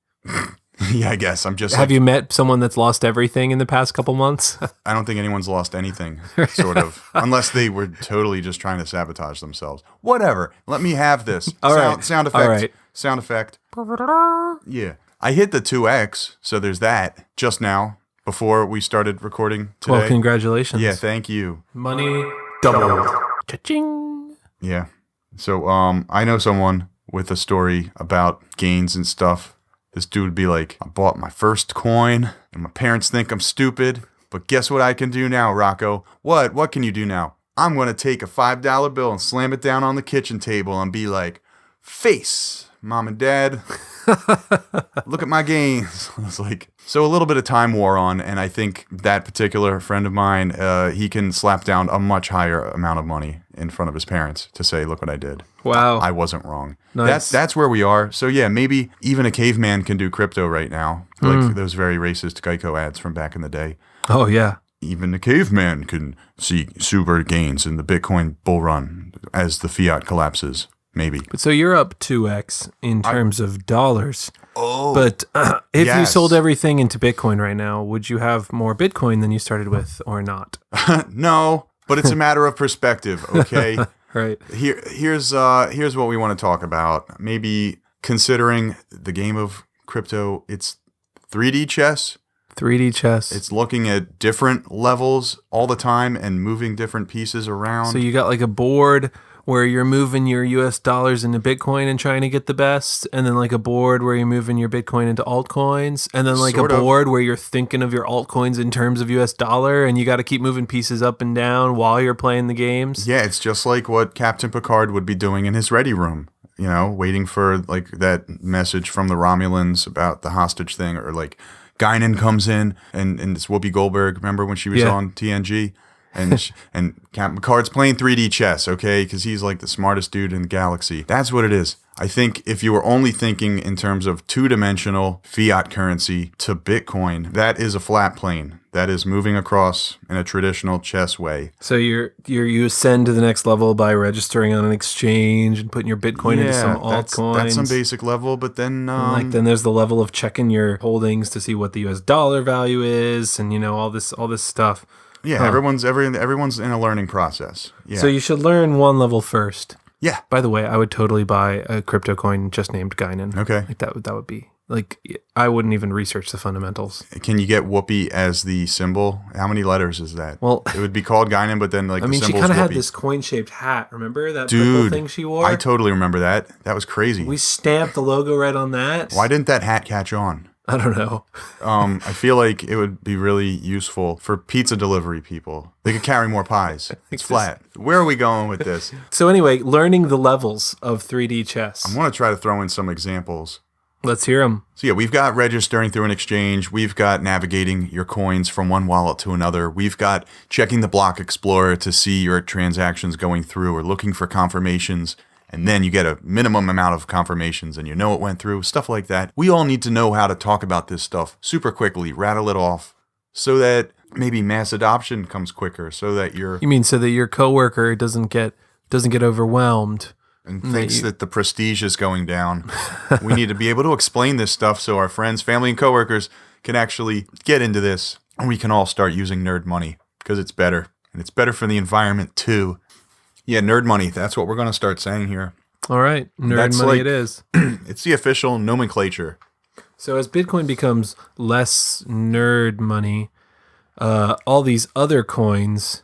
Yeah, I guess. I'm just Have you met someone that's lost everything in the past couple months? I don't think anyone's lost anything, sort of. Unless they were totally just trying to sabotage themselves. Whatever. Let me have this. Sound effect. All right. Sound effect. Yeah. I hit the 2x, so there's that just now, before we started recording today. Well, congratulations. Yeah, thank you. Money doubled. Cha-ching. Yeah. So I know someone with a story about gains and stuff. This dude would be like, I bought my first coin, and my parents think I'm stupid, but guess what I can do now, Rocco? What? What can you do now? I'm going to take a $5 bill and slam it down on the kitchen table and be like, face, Mom and Dad. Look at my gains. I was like, So a little bit of time wore on, and I think that particular friend of mine, he can slap down a much higher amount of money in front of his parents to say, look what I did. Wow. I wasn't wrong. Nice. That's where we are. So yeah, maybe even a caveman can do crypto right now, like those very racist Geico ads from back in the day. Oh, yeah. Even the caveman can see super gains in the Bitcoin bull run as the fiat collapses, maybe. But so you're up 2x in terms of dollars. Oh. But if you yes. sold everything into Bitcoin right now, would you have more Bitcoin than you started with or not? No, but it's a matter of perspective, okay? Right. Here's what we want to talk about. Maybe considering the game of crypto, it's 3D chess. 3D chess. It's looking at different levels all the time and moving different pieces around. So you got like a board where you're moving your US dollars into Bitcoin and trying to get the best, and then like a board where you're moving your Bitcoin into altcoins, and then like Sort a of. board where you're thinking of your altcoins in terms of US dollar, and you got to keep moving pieces up and down while you're playing the games. Yeah, it's just like what Captain Picard would be doing in his ready room, waiting for like that message from the Romulans about the hostage thing, or like Guinan comes in and it's Whoopi Goldberg. Remember when she was on TNG? And Captain Picard's playing 3D chess, okay? Because he's like the smartest dude in the galaxy. That's what it is. I think if you were only thinking in terms of two-dimensional fiat currency to Bitcoin, that is a flat plane. That is moving across in a traditional chess way. So you ascend to the next level by registering on an exchange and putting your Bitcoin into some altcoins. That's some basic level, but then then there's the level of checking your holdings to see what the US dollar value is, and all this stuff. Yeah, everyone's in a learning process. Yeah. So you should learn one level first. Yeah. By the way, I would totally buy a crypto coin just named Guinan. Okay. Like that would be like, I wouldn't even research the fundamentals. Can you get Whoopi as the symbol? How many letters is that? Well, it would be called Guinan, but then like the she symbol's kind of had Whoopi. this coin-shaped hat. Remember that Dude, purple thing she wore? I totally remember that. That was crazy. We stamped the logo right on that. Why didn't that hat catch on? I don't know. I feel like it would be really useful for pizza delivery people. They could carry more pies. It's flat. Where are we going with this? So anyway, learning the levels of 3D chess. I want to try to throw in some examples. Let's hear them. So yeah, we've got registering through an exchange. We've got navigating your coins from one wallet to another. We've got checking the block explorer to see your transactions going through or looking for confirmations. And then you get a minimum amount of confirmations and it went through, stuff like that. We all need to know how to talk about this stuff super quickly, rattle it off, so that maybe mass adoption comes quicker, so that You mean so that your coworker doesn't get overwhelmed and thinks that the prestige is going down. We need to be able to explain this stuff so our friends, family, and coworkers can actually get into this, and we can all start using nerd money because it's better, and it's better for the environment too. Yeah, nerd money. That's what we're going to start saying here. All right. Nerd money it is. It's the official nomenclature. So as Bitcoin becomes less nerd money, all these other coins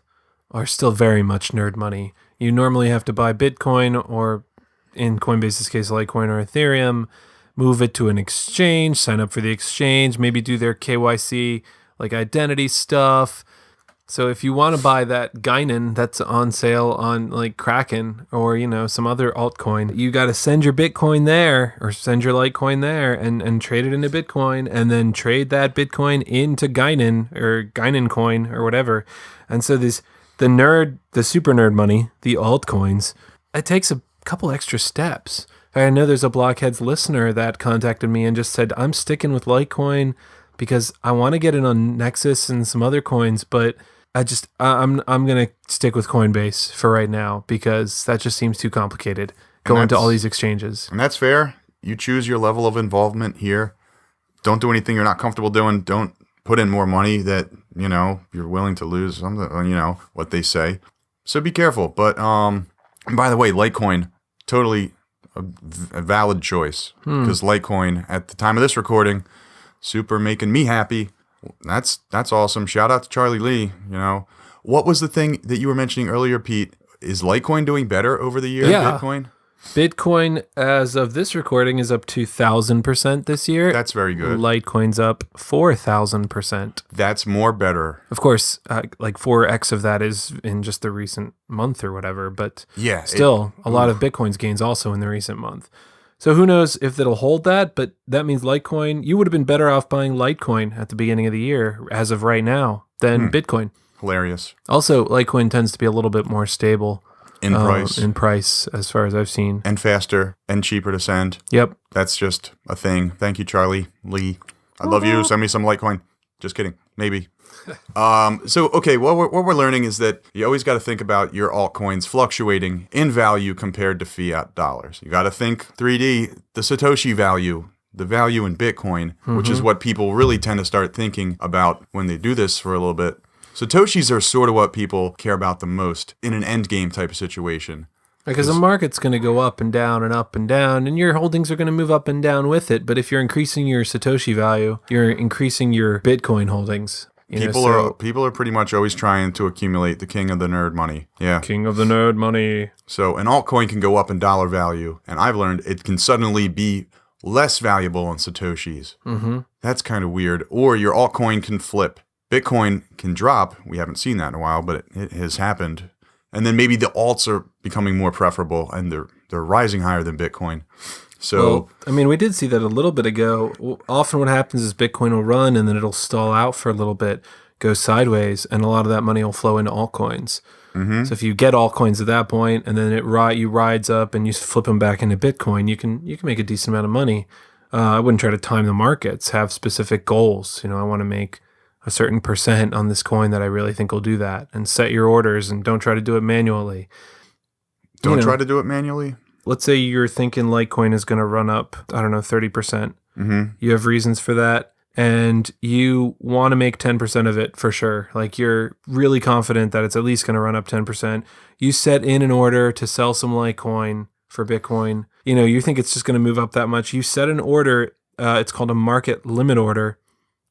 are still very much nerd money. You normally have to buy Bitcoin, or in Coinbase's case, Litecoin or Ethereum, move it to an exchange, sign up for the exchange, maybe do their KYC, like identity stuff. So if you want to buy that Guinan that's on sale on like Kraken or, some other altcoin, you got to send your Bitcoin there or send your Litecoin there and trade it into Bitcoin, and then trade that Bitcoin into Guinan or Guinan coin or whatever. And so the super nerd money, the altcoins, it takes a couple extra steps. I know there's a Blockheads listener that contacted me and just said, I'm sticking with Litecoin because I want to get it on Nexus and some other coins, but I'm gonna stick with Coinbase for right now because that just seems too complicated going to all these exchanges. And that's fair. You choose your level of involvement here. Don't do anything you're not comfortable doing. Don't put in more money that you're willing to lose. Something, what they say. So be careful. But by the way, Litecoin, totally a valid choice because Litecoin at the time of this recording, super making me happy. That's awesome. Shout out to Charlie Lee. What was the thing that you were mentioning earlier, Pete? Is Litecoin doing better over the year? Yeah. Bitcoin? Bitcoin, as of this recording, is up 2,000% this year. That's very good. Litecoin's up 4,000%. That's more better. Of course, like 4x of that is in just the recent month or whatever, but yeah, still a lot of Bitcoin's gains also in the recent month. So who knows if it'll hold that, but that means Litecoin, you would have been better off buying Litecoin at the beginning of the year, as of right now, than Bitcoin. Hilarious. Also, Litecoin tends to be a little bit more stable In price, as far as I've seen. And faster and cheaper to send. Yep. That's just a thing. Thank you, Charlie Lee. I love you. Send me some Litecoin. Just kidding. Maybe. Okay, what we're learning is that you always got to think about your altcoins fluctuating in value compared to fiat dollars. You got to think 3D, the Satoshi value, the value in Bitcoin, which is what people really tend to start thinking about when they do this for a little bit. Satoshis are sort of what people care about the most in an end game type of situation. Because the market's going to go up and down and up and down, and your holdings are going to move up and down with it. But if you're increasing your Satoshi value, you're increasing your Bitcoin holdings. People are pretty much always trying to accumulate the king of the nerd money. Yeah. King of the nerd money. So an altcoin can go up in dollar value, and I've learned it can suddenly be less valuable in Satoshis. Mm-hmm. That's kind of weird. Or your altcoin can flip. Bitcoin can drop. We haven't seen that in a while, but it has happened. And then maybe the alts are becoming more preferable, and they're rising higher than Bitcoin. So, well, we did see that a little bit ago. Often what happens is Bitcoin will run, and then it'll stall out for a little bit, go sideways, and a lot of that money will flow into altcoins. Mm-hmm. So if you get altcoins at that point, and then you rides up, and you flip them back into Bitcoin, you can make a decent amount of money. I wouldn't try to time the markets. Have specific goals. I want to make a certain percent on this coin that I really think will do that, and set your orders, and don't try to do it manually. Don't try to do it manually? Let's say you're thinking Litecoin is going to run up, 30%. Mm-hmm. You have reasons for that, and you want to make 10% of it for sure. Like, you're really confident that it's at least going to run up 10%. You set in an order to sell some Litecoin for Bitcoin. You think it's just going to move up that much. You set an order, it's called a market limit order,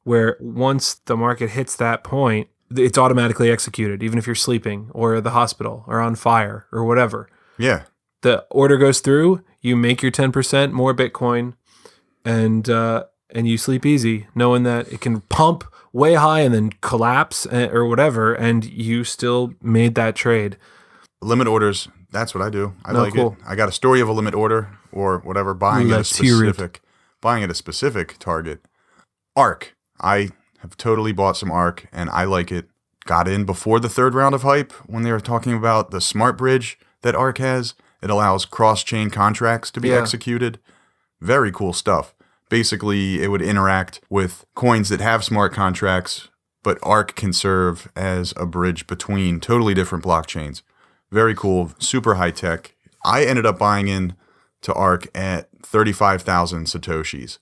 where once the market hits that point, it's automatically executed, even if you're sleeping or at the hospital or on fire or whatever. Yeah. The order goes through, you make your 10% more Bitcoin, and you sleep easy, knowing that it can pump way high and then collapse or whatever, and you still made that trade. Limit orders, that's what I do. I like it. I got a story of a limit order or whatever, buying at a specific target. ARK. I have totally bought some ARK, and I like it. Got in before the third round of hype when they were talking about the smart bridge that ARK has. It allows cross-chain contracts to be executed. Very cool stuff. Basically, it would interact with coins that have smart contracts, but ARK can serve as a bridge between totally different blockchains. Very cool, super high-tech. I ended up buying in to ARK at 35,000 Satoshis.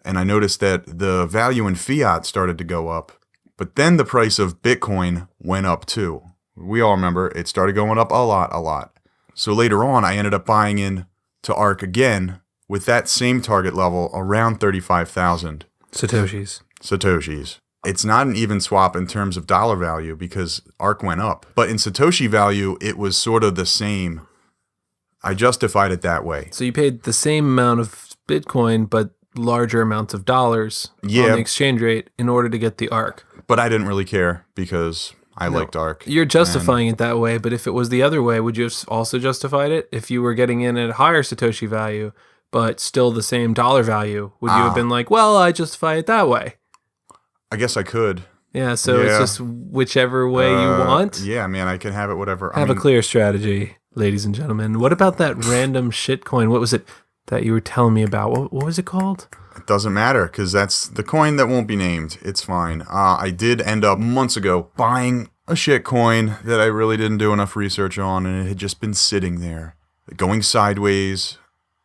And I noticed that the value in fiat started to go up, but then the price of Bitcoin went up too. We all remember it started going up a lot. So later on, I ended up buying in to ARK again with that same target level around 35,000 Satoshis. It's not an even swap in terms of dollar value because ARK went up, but in Satoshi value, it was sort of the same. I justified it that way. So you paid the same amount of Bitcoin, but larger amounts of dollars on the exchange rate in order to get the ARK. But I didn't really care because I liked ARK. You're justifying it that way, but if it was the other way, would you have also justified it? If you were getting in at a higher Satoshi value, but still the same dollar value, would you have been like, well, I justify it that way? I guess I could. Yeah, so it's just whichever way you want? Yeah, man, I can have it whatever. Have a clear strategy, ladies and gentlemen. What about that random shitcoin? What was it that you were telling me about? What was it called? It doesn't matter because that's the coin that won't be named. It's fine. I did end up months ago buying a shit coin that I really didn't do enough research on, and it had just been sitting there, going sideways.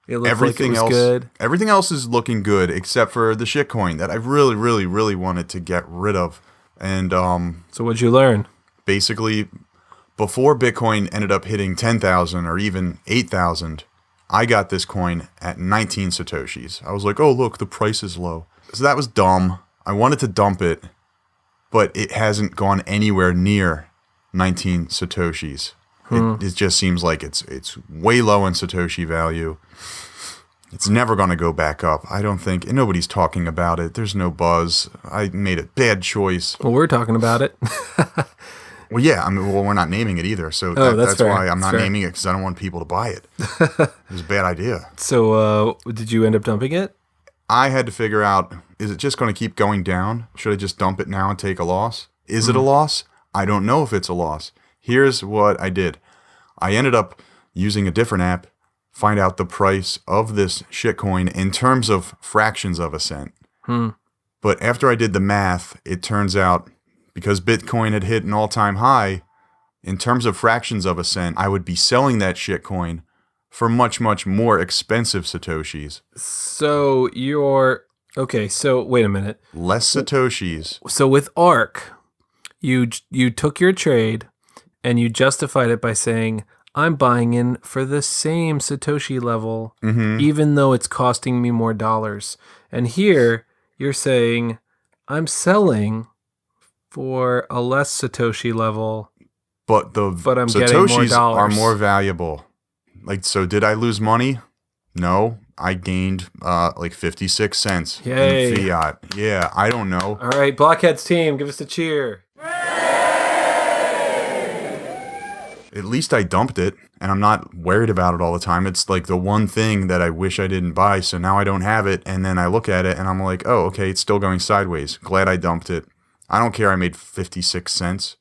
It looked everything like it was good. Everything else is looking good except for the shit coin that I really, really, really wanted to get rid of. And so what'd you learn? Basically, before Bitcoin ended up hitting 10,000 or even 8,000. I got this coin at 19 Satoshis. I was like, oh, look, the price is low. So that was dumb. I wanted to dump it, but it hasn't gone anywhere near 19 Satoshis. It just seems like it's way low in Satoshi value. It's never going to go back up. I don't think. And nobody's talking about it. There's no buzz. I made a bad choice. Well, we're talking about it. Well, yeah. I mean, well, we're not naming it either. So that's fair. why I'm not fair. naming it, because I don't want people to buy it. It was a bad idea. So did you end up dumping it? I had to figure out, is it just going to keep going down? Should I just dump it now and take a loss? Is it a loss? I don't know if it's a loss. Here's what I did. I ended up using a different app, find out the price of this shitcoin in terms of fractions of a cent. But after I did the math, it turns out because Bitcoin had hit an all-time high, in terms of fractions of a cent, I would be selling that shitcoin for much, much more expensive Satoshis. So okay. So wait a minute. Less Satoshis. So with ARK, you took your trade and you justified it by saying, I'm buying in for the same Satoshi level, even though it's costing me more dollars. And here you're saying, I'm selling for a less Satoshi level, but I'm getting more Satoshis dollars. are more valuable. Like, so did I lose money? No, I gained like 56 cents in fiat. Yeah, I don't know. All right, Blockheads team, give us a cheer. At least I dumped it, and I'm not worried about it all the time. It's like the one thing that I wish I didn't buy, so now I don't have it, and then I look at it, and I'm like, oh, okay, it's still going sideways. Glad I dumped it. I don't care I made 56 cents.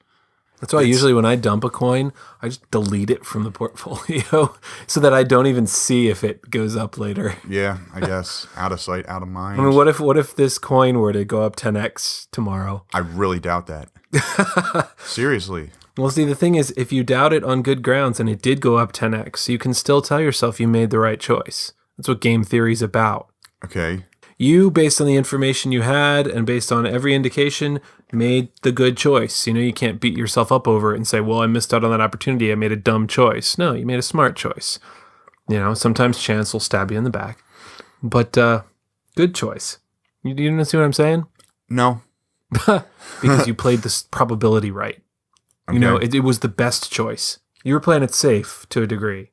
That's why usually when I dump a coin, I just delete it from the portfolio so that I don't even see if it goes up later. Yeah, I guess. Out of sight, out of mind. I mean, what if this coin were to go up 10x tomorrow? I really doubt that. Seriously. Well, see, the thing is, if you doubt it on good grounds and it did go up 10x, you can still tell yourself you made the right choice. That's what game theory's about. Okay. You, based on the information you had and based on every indication, made the good choice. You can't beat yourself up over it and say, well, I missed out on that opportunity. I made a dumb choice. No, you made a smart choice. Sometimes chance will stab you in the back. But good choice. You didn't see what I'm saying? No. Because you played this probability right. Okay. It was the best choice. You were playing it safe to a degree,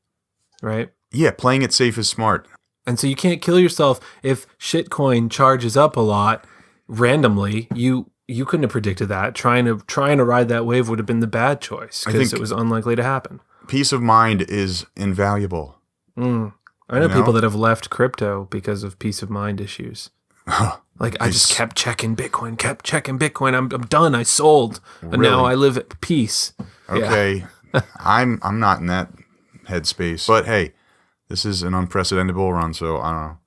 right? Yeah, playing it safe is smart. And so you can't kill yourself if shitcoin charges up a lot randomly. You couldn't have predicted that. Trying to ride that wave would have been the bad choice because it was unlikely to happen. Peace of mind is invaluable. I know people that have left crypto because of peace of mind issues. Like I just kept checking Bitcoin. I'm done. I sold, and now I live at peace. Okay, yeah. I'm not in that headspace. But hey, this is an unprecedented bull run, so I don't know.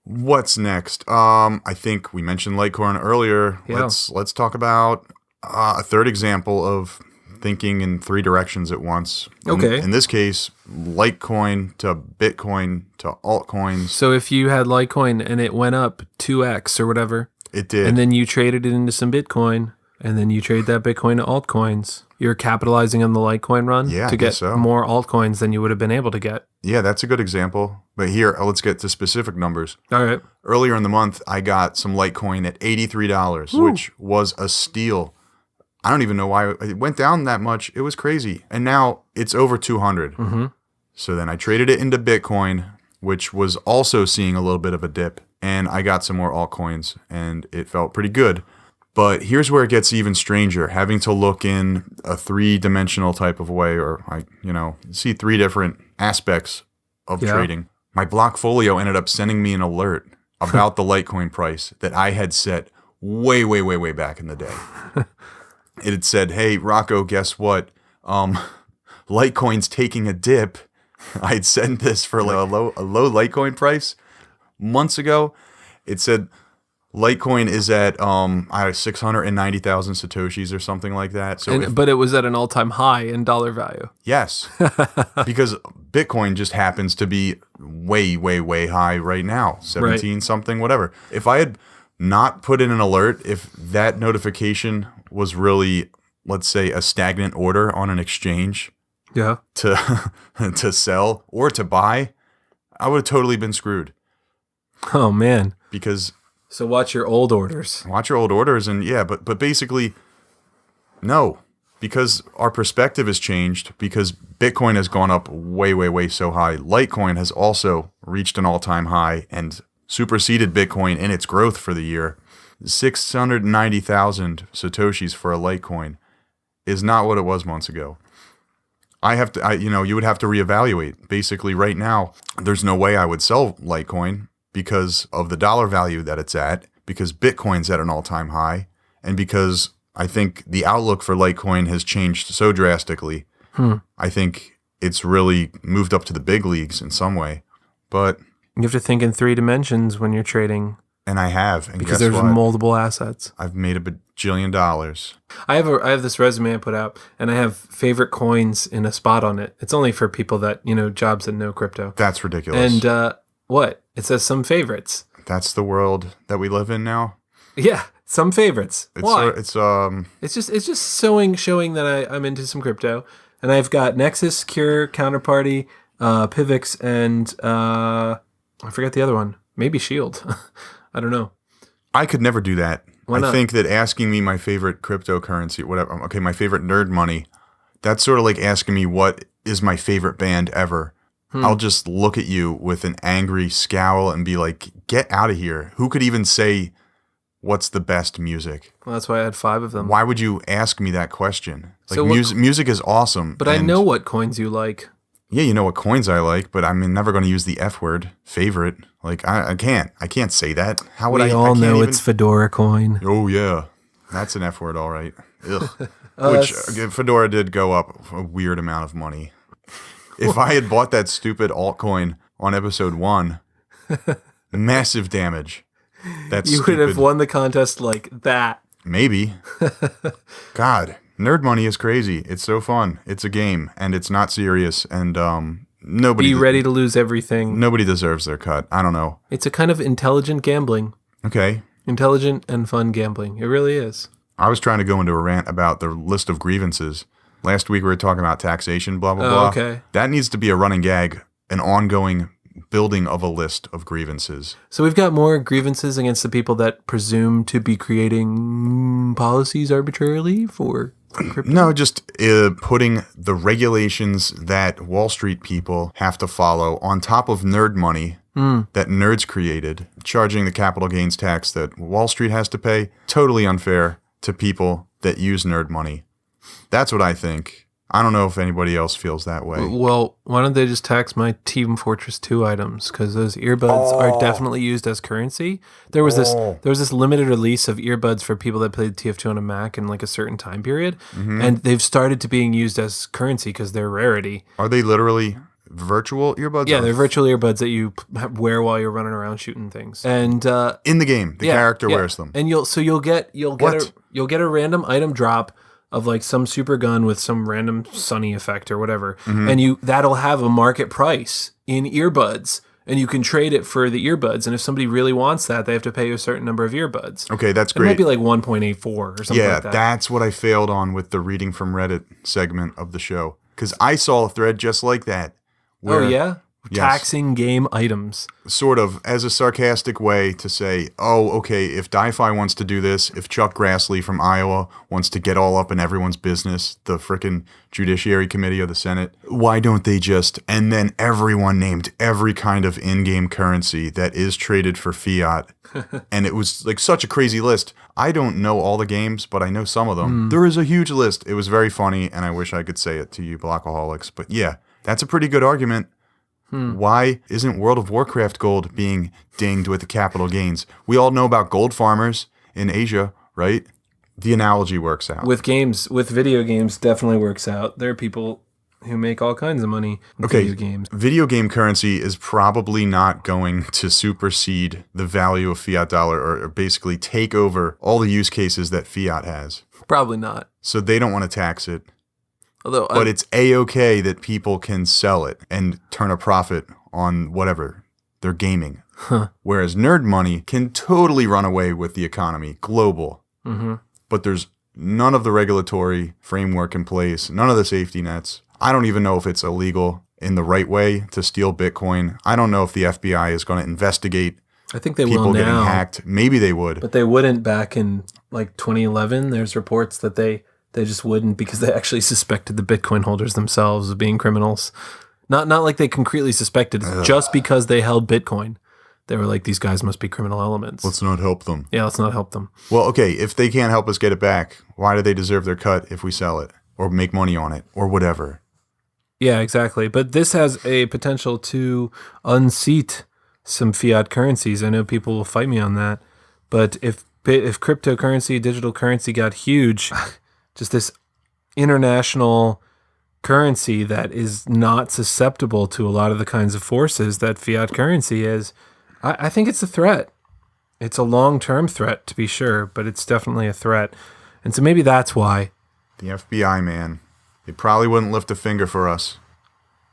What's next? I think we mentioned Litecoin earlier. Yeah. Let's talk about a third example of thinking in three directions at once. Okay. In this case, Litecoin to Bitcoin to altcoins. So if you had Litecoin and it went up 2x or whatever, it did, and then you traded it into some Bitcoin, and then you trade that Bitcoin to altcoins, you're capitalizing on the Litecoin run to get more altcoins than you would have been able to get. Yeah, that's a good example. But here, let's get to specific numbers. All right. Earlier in the month, I got some Litecoin at $83, which was a steal. I don't even know why it went down that much. It was crazy. And now it's over 200. Mm-hmm. So then I traded it into Bitcoin, which was also seeing a little bit of a dip. And I got some more altcoins, and it felt pretty good. But here's where it gets even stranger, having to look in a three-dimensional type of way, or see three different aspects of trading. My Blockfolio ended up sending me an alert about the Litecoin price that I had set way, way, way, way back in the day. It had said, hey, Rocco, guess what? Litecoin's taking a dip. I had sent this for like a low Litecoin price months ago. It said Litecoin is at 690,000 Satoshis or something like that. So but it was at an all-time high in dollar value. Yes, because Bitcoin just happens to be way, way, way high right now, 17 something, whatever. If I had not put in an alert, if that notification was really, let's say, a stagnant order on an exchange to sell or to buy, I would have totally been screwed. Oh, man. So watch your old orders. Watch your old orders, and but basically, no. Because our perspective has changed, because Bitcoin has gone up way, way, way so high. Litecoin has also reached an all-time high and superseded Bitcoin in its growth for the year. 690,000 Satoshis for a Litecoin is not what it was months ago. You would have to reevaluate. Basically, right now, there's no way I would sell Litecoin because of the dollar value that it's at, because Bitcoin's at an all-time high, and because I think the outlook for Litecoin has changed so drastically. I think it's really moved up to the big leagues in some way. But you have to think in 3 dimensions when you're trading. And I have. And because guess there's what? multiple assets. I've made a bajillion dollars. I have this resume I put out, and I have favorite coins in a spot on it. It's only for people that, jobs that know crypto. That's ridiculous. And what? It says some favorites. That's the world that we live in now? Yeah, some favorites. Why? It's just showing that I'm into some crypto. And I've got Nexus, Cure, Counterparty, Pivx, and I forgot the other one. Maybe Shield. I don't know. I could never do that. Why not? I think that asking me my favorite cryptocurrency, whatever, okay, my favorite nerd money, that's sort of like asking me what is my favorite band ever. I'll just look at you with an angry scowl and be like, get out of here. Who could even say what's the best music? Well, that's why I had 5 of them. Why would you ask me that question? Like, So music is awesome. But I know what coins you like. Yeah, you know what coins I like, but I'm never going to use the F word, favorite. Like, I can't say that. How would We I? all I can't know even... it's Fedora coin. Oh yeah, that's an F word, all right. Ugh. Which Fedora did go up a weird amount of money. If I had bought that stupid altcoin on episode 1, massive damage. That's You would have won the contest like that. Maybe. God, nerd money is crazy. It's so fun. It's a game, and it's not serious. And nobody Be ready to lose everything. Nobody deserves their cut. I don't know. It's a kind of intelligent gambling. Okay. Intelligent and fun gambling. It really is. I was trying to go into a rant about the list of grievances. Last week we were talking about taxation, blah, blah, blah. Okay. That needs to be a running gag, an ongoing building of a list of grievances. So we've got more grievances against the people that presume to be creating policies arbitrarily for crypto? No, just putting the regulations that Wall Street people have to follow on top of nerd money that nerds created, charging the capital gains tax that Wall Street has to pay. Totally unfair to people that use nerd money. That's what I think. I don't know if anybody else feels that way. Well, why don't they just tax my Team Fortress 2 items? Because those earbuds are definitely used as currency. There was this limited release of earbuds for people that played TF2 on a Mac in like a certain time period, and they've started to being used as currency because they're rarity. Are they literally virtual earbuds? Yeah, they're virtual earbuds that you wear while you're running around shooting things. And in the game, the character wears them. And you'll get a random item drop of like some super gun with some random sunny effect or whatever. And that'll have a market price in earbuds, and you can trade it for the earbuds. And if somebody really wants that, they have to pay you a certain number of earbuds. Okay, that's It great. might be like 1.84 or something like that. Yeah, that's what I failed on with the reading from Reddit segment of the show. Because I saw a thread just like that. Where, Yes. Taxing game items. Sort of as a sarcastic way to say, oh, okay, if DiFi wants to do this, if Chuck Grassley from Iowa wants to get all up in everyone's business, the frickin' Judiciary Committee of the Senate, why don't they just, and then everyone named every kind of in-game currency that is traded for fiat. And it was like such a crazy list. I don't know all the games, but I know some of them. There is a huge list. It was very funny, and I wish I could say it to you Blockaholics. But yeah, that's a pretty good argument. Why isn't World of Warcraft gold being dinged with the capital gains? We all know about gold farmers in Asia, right? The analogy works out. With video games, definitely works out. There are people who make all kinds of money with video games. Video game currency is probably not going to supersede the value of fiat dollar or basically take over all the use cases that fiat has. Probably not. So they don't want to tax it. But it's A-okay that people can sell it and turn a profit on whatever they're gaming. Whereas nerd money can totally run away with the economy, global. But there's none of the regulatory framework in place, none of the safety nets. I don't even know if it's illegal in the right way to steal Bitcoin. I don't know if the FBI is going to investigate I think they people will getting now. hacked. Maybe they would. But they wouldn't back in like 2011. There's reports that they just wouldn't because they actually suspected the Bitcoin holders themselves of being criminals. Not like they concretely suspected, just because they held Bitcoin. They were like, these guys must be criminal elements. Let's not help them. Yeah, let's not help them. Well, okay, if they can't help us get it back, why do they deserve their cut if we sell it? or make money on it or whatever. Yeah, exactly. But this has a potential to unseat some fiat currencies. I know people will fight me on that, but if cryptocurrency, digital currency got huge, just this international currency that is not susceptible to a lot of the kinds of forces that fiat currency is, I think it's a threat. It's a long-term threat, to be sure, but it's definitely a threat. And so maybe that's why. The FBI, man, they probably wouldn't lift a finger for us,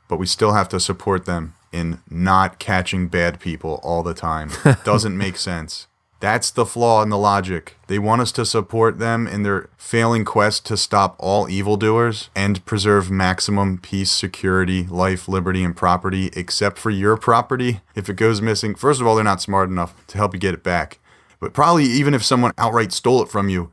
but we still have to support them in not catching bad people all the time. Doesn't make sense. That's the flaw in the logic. They want us to support them in their failing quest to stop all evildoers and preserve maximum peace, security, life, liberty, and property, except for your property. If it goes missing, first of all, they're not smart enough to help you get it back. But probably even if someone outright stole it from you,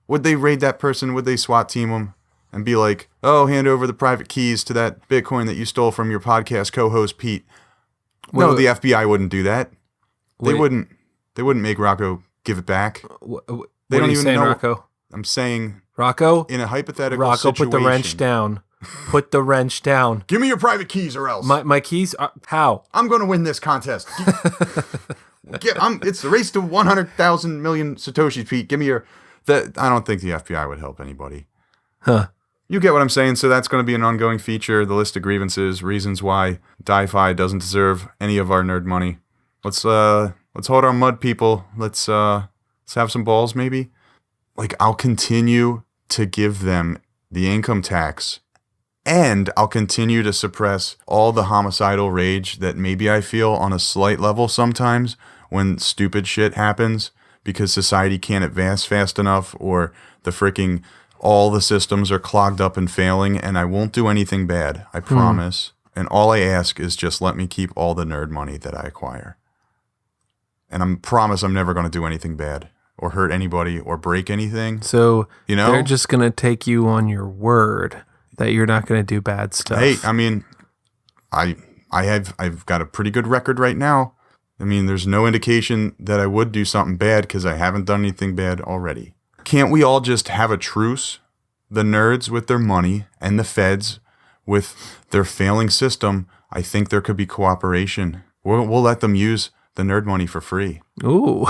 would they raid that person? Would they SWAT team them and be like, oh, hand over the private keys to that Bitcoin that you stole from your podcast co-host, Pete? No, the FBI wouldn't do that. They wouldn't. They wouldn't make Rocco give it back. They don't even know. Rocco? I'm saying Rocco. In a hypothetical Rocco, situation. put the wrench down. Put the wrench down. Give me your private keys, or else. My keys. How? I'm going to win this contest. It's the race to 100,000 million satoshis, Pete. Give me your. I don't think the FBI would help anybody. Huh. You get what I'm saying? So that's going to be an ongoing feature. The list of grievances, reasons why DeFi doesn't deserve any of our nerd money. Let's hold our mud, people. Let's have some balls, maybe. Like, I'll continue to give them the income tax, and I'll continue to suppress all the homicidal rage that maybe I feel on a slight level sometimes when stupid shit happens because society can't advance fast enough, or all the systems are clogged up and failing, and I won't do anything bad. I promise. And all I ask is just let me keep all the nerd money that I acquire. And I promise I'm never going to do anything bad or hurt anybody or break anything. So, they're just going to take you on your word that you're not going to do bad stuff. Hey, I mean, I've got a pretty good record right now. I mean, there's no indication that I would do something bad because I haven't done anything bad already. Can't we all just have a truce? The nerds with their money and the feds with their failing system. I think there could be cooperation. We'll let them use the nerd money for free. Ooh.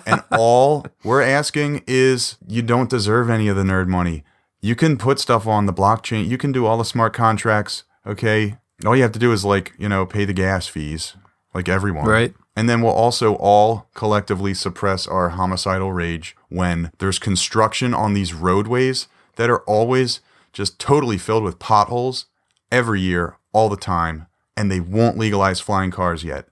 And all we're asking is you don't deserve any of the nerd money. You can put stuff on the blockchain. You can do all the smart contracts. Okay. All you have to do is pay the gas fees like everyone. Right. And then we'll also all collectively suppress our homicidal rage when there's construction on these roadways that are always just totally filled with potholes every year, all the time. And they won't legalize flying cars yet.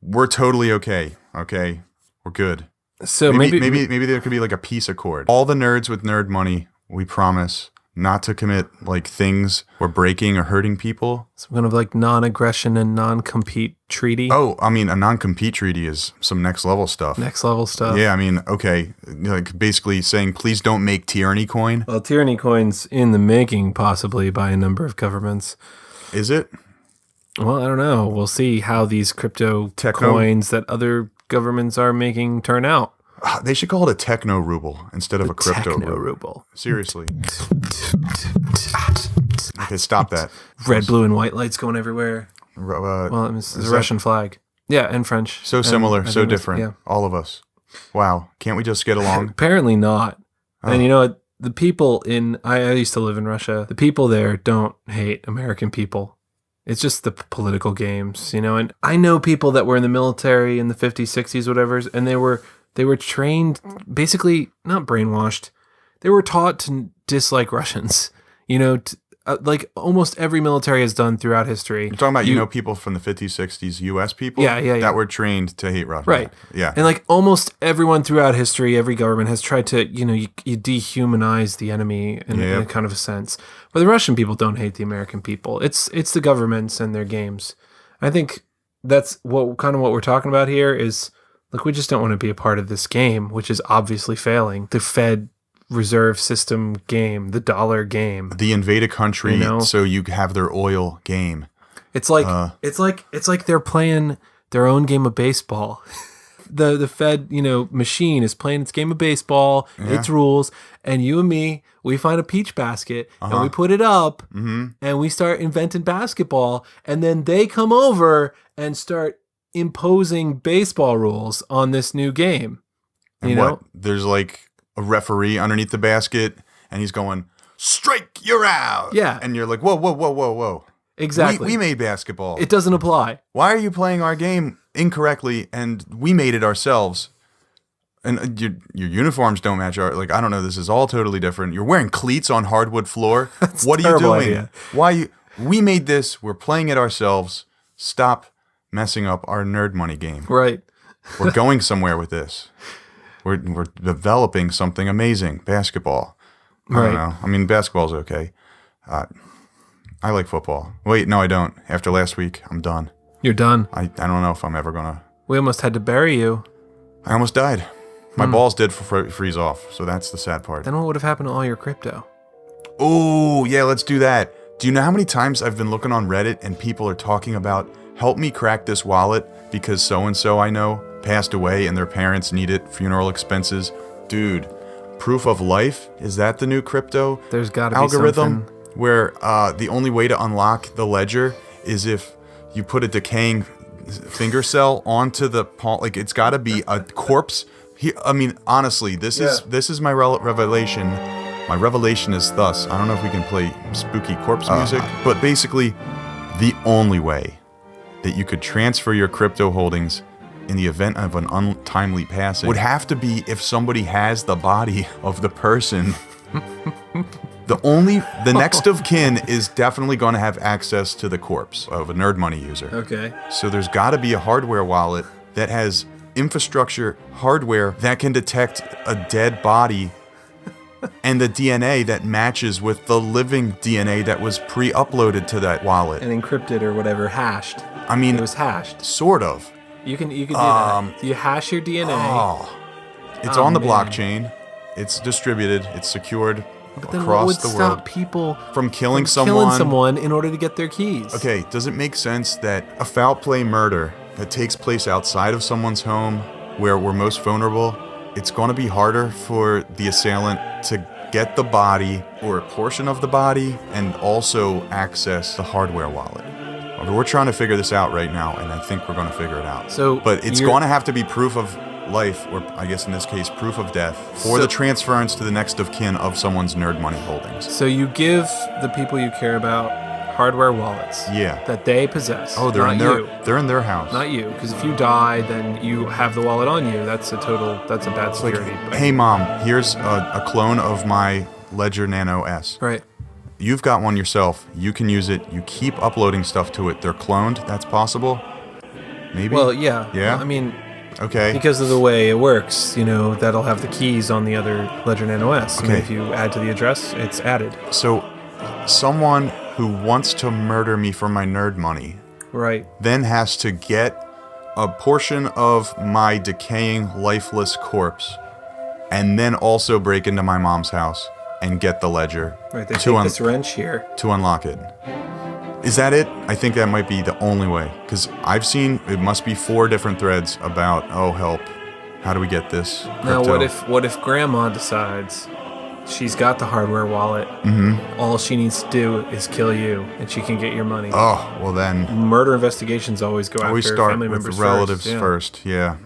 We're totally okay. Okay, we're good. So maybe there could be like a peace accord. All the nerds with nerd money, we promise not to commit things or breaking or hurting people. Some kind of non-aggression and non-compete treaty. Oh, I mean, a non-compete treaty is some next level stuff. Next level stuff. Yeah, I mean, okay, basically saying please don't make tyranny coin. Well, tyranny coin's in the making, possibly by a number of governments. Is it? Well, I don't know. We'll see how these crypto coins that other governments are making turn out. They should call it a techno ruble instead of a crypto ruble. Seriously. Okay, stop that. Red, blue, and white lights going everywhere. It's a Russian flag. Yeah, and French. So similar, so different. Yeah. All of us. Wow. Can't we just get along? Apparently not. Oh. And you know what? The people I used to live in Russia. The people there don't hate American people. It's just the political games, and I know people that were in the military in the 50s, 60s, whatever, and they were trained, basically not brainwashed. They were taught to dislike Russians, like almost every military has done throughout history. You're talking about, people from the 50s, 60s, U.S. people? Yeah. That were trained to hate Russia. Right. Yeah. And almost everyone throughout history, every government has tried to, you dehumanize the enemy in a kind of a sense. But the Russian people don't hate the American people. It's the governments and their games. I think that's what we're talking about here is, we just don't want to be a part of this game, which is obviously failing. The Fed reserve system game, the dollar game. The invade a country so you have their oil game. It's like they're playing their own game of baseball. the Fed, machine is playing its game of baseball, its rules, and you and me, we find a peach basket and we put it up and we start inventing basketball, and then they come over and start imposing baseball rules on this new game. And what? There's like a referee underneath the basket and he's going, strike, you're out. Yeah. And you're like, whoa. Exactly. We made basketball. It doesn't apply. Why are you playing our game incorrectly and we made it ourselves? And your uniforms don't match our, I don't know, this is all totally different. You're wearing cleats on hardwood floor. What are you doing? Idea. We made this, we're playing it ourselves. Stop messing up our nerd money game. Right. We're going somewhere with this. We're developing something amazing. Basketball. I don't know. I mean, basketball's okay. I like football. Wait, no, I don't. After last week, I'm done. You're done. I don't know if I'm ever going to. We almost had to bury you. I almost died. My balls did freeze off, so that's the sad part. Then what would have happened to all your crypto? Oh, yeah, let's do that. Do you know how many times I've been looking on Reddit and people are talking about, help me crack this wallet because so-and-so I know passed away and their parents needed funeral expenses? Dude, proof of life? Is that the new crypto There's got to algorithm? be something. Where the only way to unlock the ledger is if you put a decaying finger cell onto the palm. It's got to be a corpse. Honestly, this is my revelation. My revelation is thus. I don't know if we can play spooky corpse music, but basically, the only way that you could transfer your crypto holdings in the event of an untimely passing would have to be if somebody has the body of the person. The next of kin is definitely going to have access to the corpse of a nerd money user. Okay. So there's got to be a hardware wallet that has infrastructure hardware that can detect a dead body and the DNA that matches with the living DNA that was pre-uploaded to that wallet. And encrypted or whatever, hashed. I mean, it was hashed. Sort of. You can do that. You hash your DNA. It's on the blockchain. It's distributed. It's secured. But then across what would the stop world people from killing someone in order to get their keys? Okay, does it make sense that a foul play murder that takes place outside of someone's home where we're most vulnerable, it's going to be harder for the assailant to get the body or a portion of the body and also access the hardware wallet? We're trying to figure this out right now, and I think we're going to figure it out. But it's going to have to be proof of life, or I guess in this case, proof of death, for the transference to the next of kin of someone's nerd money holdings. So you give the people you care about hardware wallets that they possess. Oh, they're in their house. Not you, because if you die, then you have the wallet on you. That's a bad security. Hey, Mom, here's a clone of my Ledger Nano S. Right. You've got one yourself. You can use it. You keep uploading stuff to it. They're cloned. That's possible? Maybe? Well, yeah. Yeah? I mean... Okay. Because of the way it works, that'll have the keys on the other Ledger Nano S. Okay. And if you add to the address, it's added. So, someone who wants to murder me for my nerd money, right, then has to get a portion of my decaying, lifeless corpse, and then also break into my mom's house and get the ledger. Right, they take this wrench here to unlock it. Is that it? I think that might be the only way. Because I've seen, it must be 4 different threads about, oh, help, how do we get this crypto? Now, what if Grandma decides she's got the hardware wallet, all she needs to do is kill you, and she can get your money? Oh, well then. Murder investigations always go after family members with relatives first, yeah.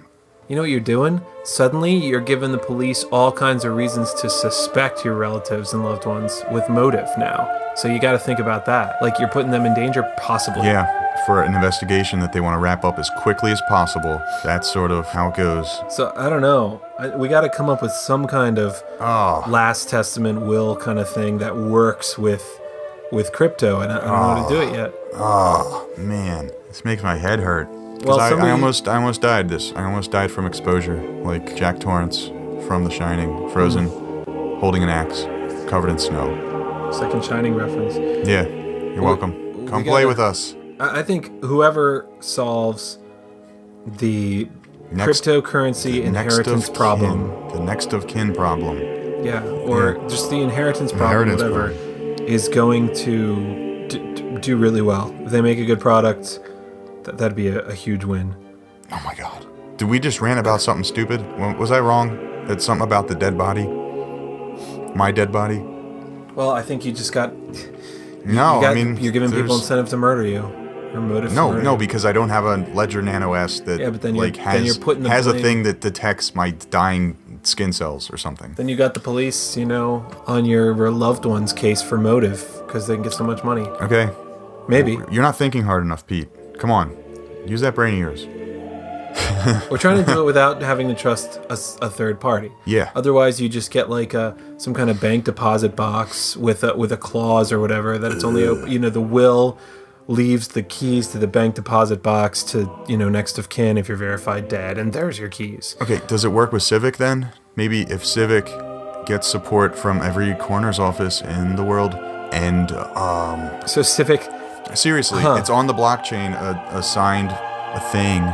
You know what you're doing? Suddenly, you're giving the police all kinds of reasons to suspect your relatives and loved ones with motive now. So you got to think about that. Like, you're putting them in danger, possibly. Yeah, for an investigation that they want to wrap up as quickly as possible. That's sort of how it goes. So, I don't know. We got to come up with some kind of last testament will kind of thing that works with crypto, and I don't know how to do it yet. Oh, man. This makes my head hurt. Because I almost died I almost died from exposure, like Jack Torrance from The Shining, frozen, holding an axe, covered in snow. Second Shining reference. Yeah, you're welcome. Come play with us. I think whoever solves the cryptocurrency inheritance problem. The next of kin problem. Yeah, or just the inheritance problem, whatever, is going to do really well. If they make a good product, that'd be a huge win. Oh my God. Did we just rant about something stupid? Was I wrong? That's something about the dead body? My dead body? Well, I think you just got... You're giving people incentive to murder you. Or motive to murder you. Because I don't have a Ledger Nano S that has a thing that detects my dying skin cells or something. Then you got the police, on your loved one's case for motive, because they can get so much money. Okay. Maybe. You're not thinking hard enough, Pete. Come on. Use that brain of yours. We're trying to do it without having to trust a third party. Yeah. Otherwise, you just get like some kind of bank deposit box with a clause or whatever that it's only open. The will leaves the keys to the bank deposit box to next of kin if you're verified dead, and there's your keys. Okay. Does it work with Civic then? Maybe if Civic gets support from every coroner's office in the world, and So Civic. Seriously, it's on the blockchain, assigned a thing.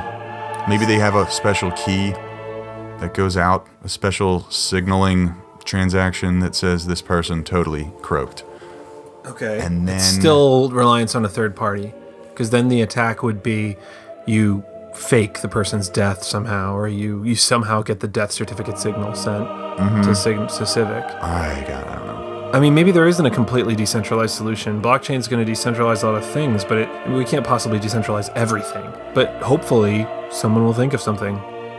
Maybe they have a special key that goes out, a special signaling transaction that says this person totally croaked. Okay. And then... It's still reliance on a third party, because then the attack would be you fake the person's death somehow, or you somehow get the death certificate signal sent to Civic. I don't know. I mean, maybe there isn't a completely decentralized solution. Blockchain's going to decentralize a lot of things, but we can't possibly decentralize everything. But hopefully, someone will think of something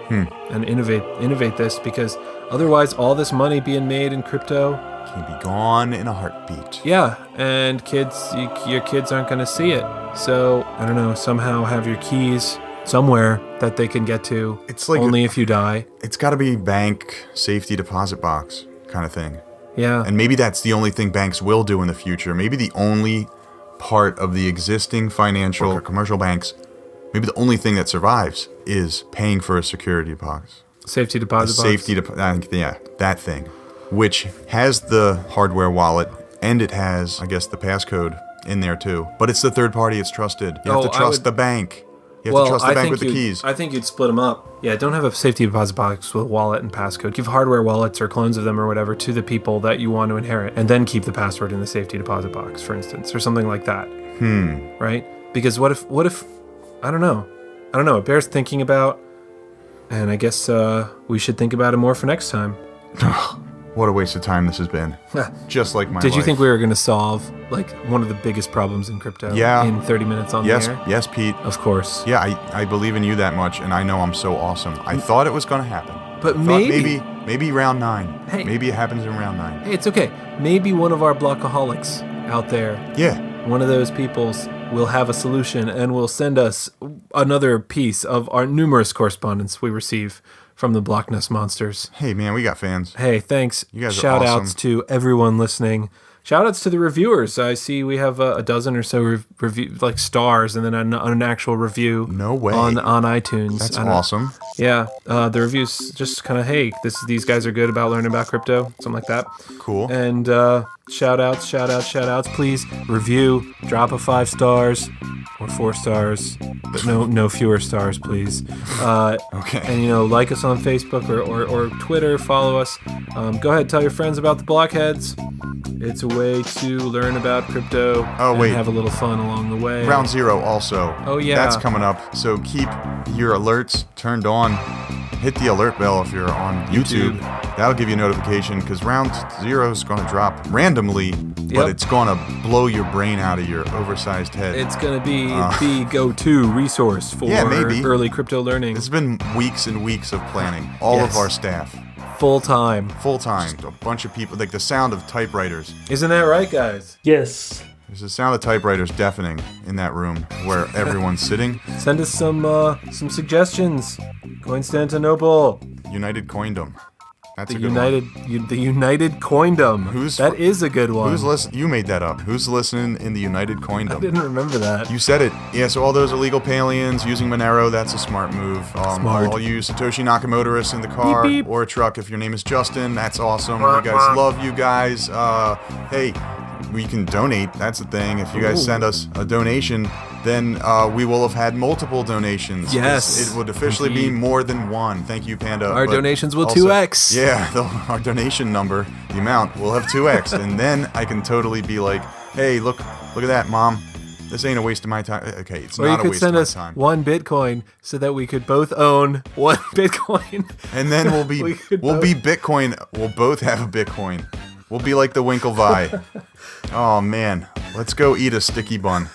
and innovate this, because otherwise, all this money being made in crypto can be gone in a heartbeat. Yeah, and your kids aren't going to see it. So I don't know. Somehow have your keys somewhere that they can get to. It's like only if you die. It's got to be bank safety deposit box kind of thing. Yeah. And maybe that's the only thing banks will do in the future. Maybe the only part of the existing financial or commercial banks, maybe the only thing that survives is paying for a security box. Safety deposit box. That thing, which has the hardware wallet and it has, I guess, the passcode in there too. But it's the third party. It's trusted. You have to trust the bank. You have to trust the bank with the keys. I think you'd split them up. Yeah, don't have a safety deposit box with a wallet and passcode. Give hardware wallets or clones of them or whatever to the people that you want to inherit, and then keep the password in the safety deposit box, for instance, or something like that. Right? Because what if I don't know. It bears thinking about, and I guess we should think about it more for next time. What a waste of time this has been. Just like my Did you life. think we were going to solve like one of the biggest problems in crypto in 30 minutes on the air? Yes, Pete. Of course. Yeah, I believe in you that much, and I know I'm so awesome. I thought it was going to happen. But maybe round 9. Hey. Maybe it happens in round 9. Hey, it's okay. Maybe one of our blockaholics out there, one of those peoples will have a solution and will send us another piece of our numerous correspondence we receive from the Blockness monsters. Hey, man, we got fans. Hey, thanks. You guys are Shout awesome. outs to everyone listening. Shout outs to the reviewers. I see we have a dozen or so review like stars, and then an actual review. No way. On iTunes. That's awesome. Yeah, the reviews just kind of, hey, these guys are good about learning about crypto, something like that. Cool. And shout outs. Please review, drop a 5 stars or 4 stars, but no fewer stars, please. Okay. And like us on Facebook or Twitter. Follow us. Go ahead, tell your friends about the Blockheads. It's a way to learn about crypto and have a little fun along the way. Round 0 also. Oh, yeah. That's coming up. So keep your alerts turned on. Hit the alert bell if you're on YouTube. That'll give you a notification because round 0 is going to drop randomly, but it's going to blow your brain out of your oversized head. It's going to be the go-to resource for early crypto learning. It's been weeks and weeks of planning. All of our staff. Full time. Just a bunch of people, like the sound of typewriters. Isn't that right, guys? Yes. There's the sound of typewriters deafening in that room where everyone's sitting. Send us some suggestions. Constantinople. United Coindom. That's the a good one. The United Coindom. That is a good one. You made that up. Who's listening in the United Coindom? I didn't remember that. You said it. Yeah, so all those illegal aliens using Monero, that's a smart move. All you Satoshi Nakamotorists in the car beep, beep. or a truck, if your name is Justin, that's awesome. We guys love you guys. Hey, we can donate. That's the thing. If you guys send us a donation, then we will have had multiple donations. Yes. It would officially be more than one. Thank you, Panda. Our donations will 2x. Yeah, our donation number, the amount, will have 2x. And then I can totally be like, hey, look at that, Mom. This ain't a waste of my time. Okay, it's Or you not a could waste send of my us time. 1 Bitcoin so that we could both own 1 Bitcoin. And then we'll be Bitcoin. We'll both have a Bitcoin. We'll be like the Winklevi. Oh man, let's go eat a sticky bun.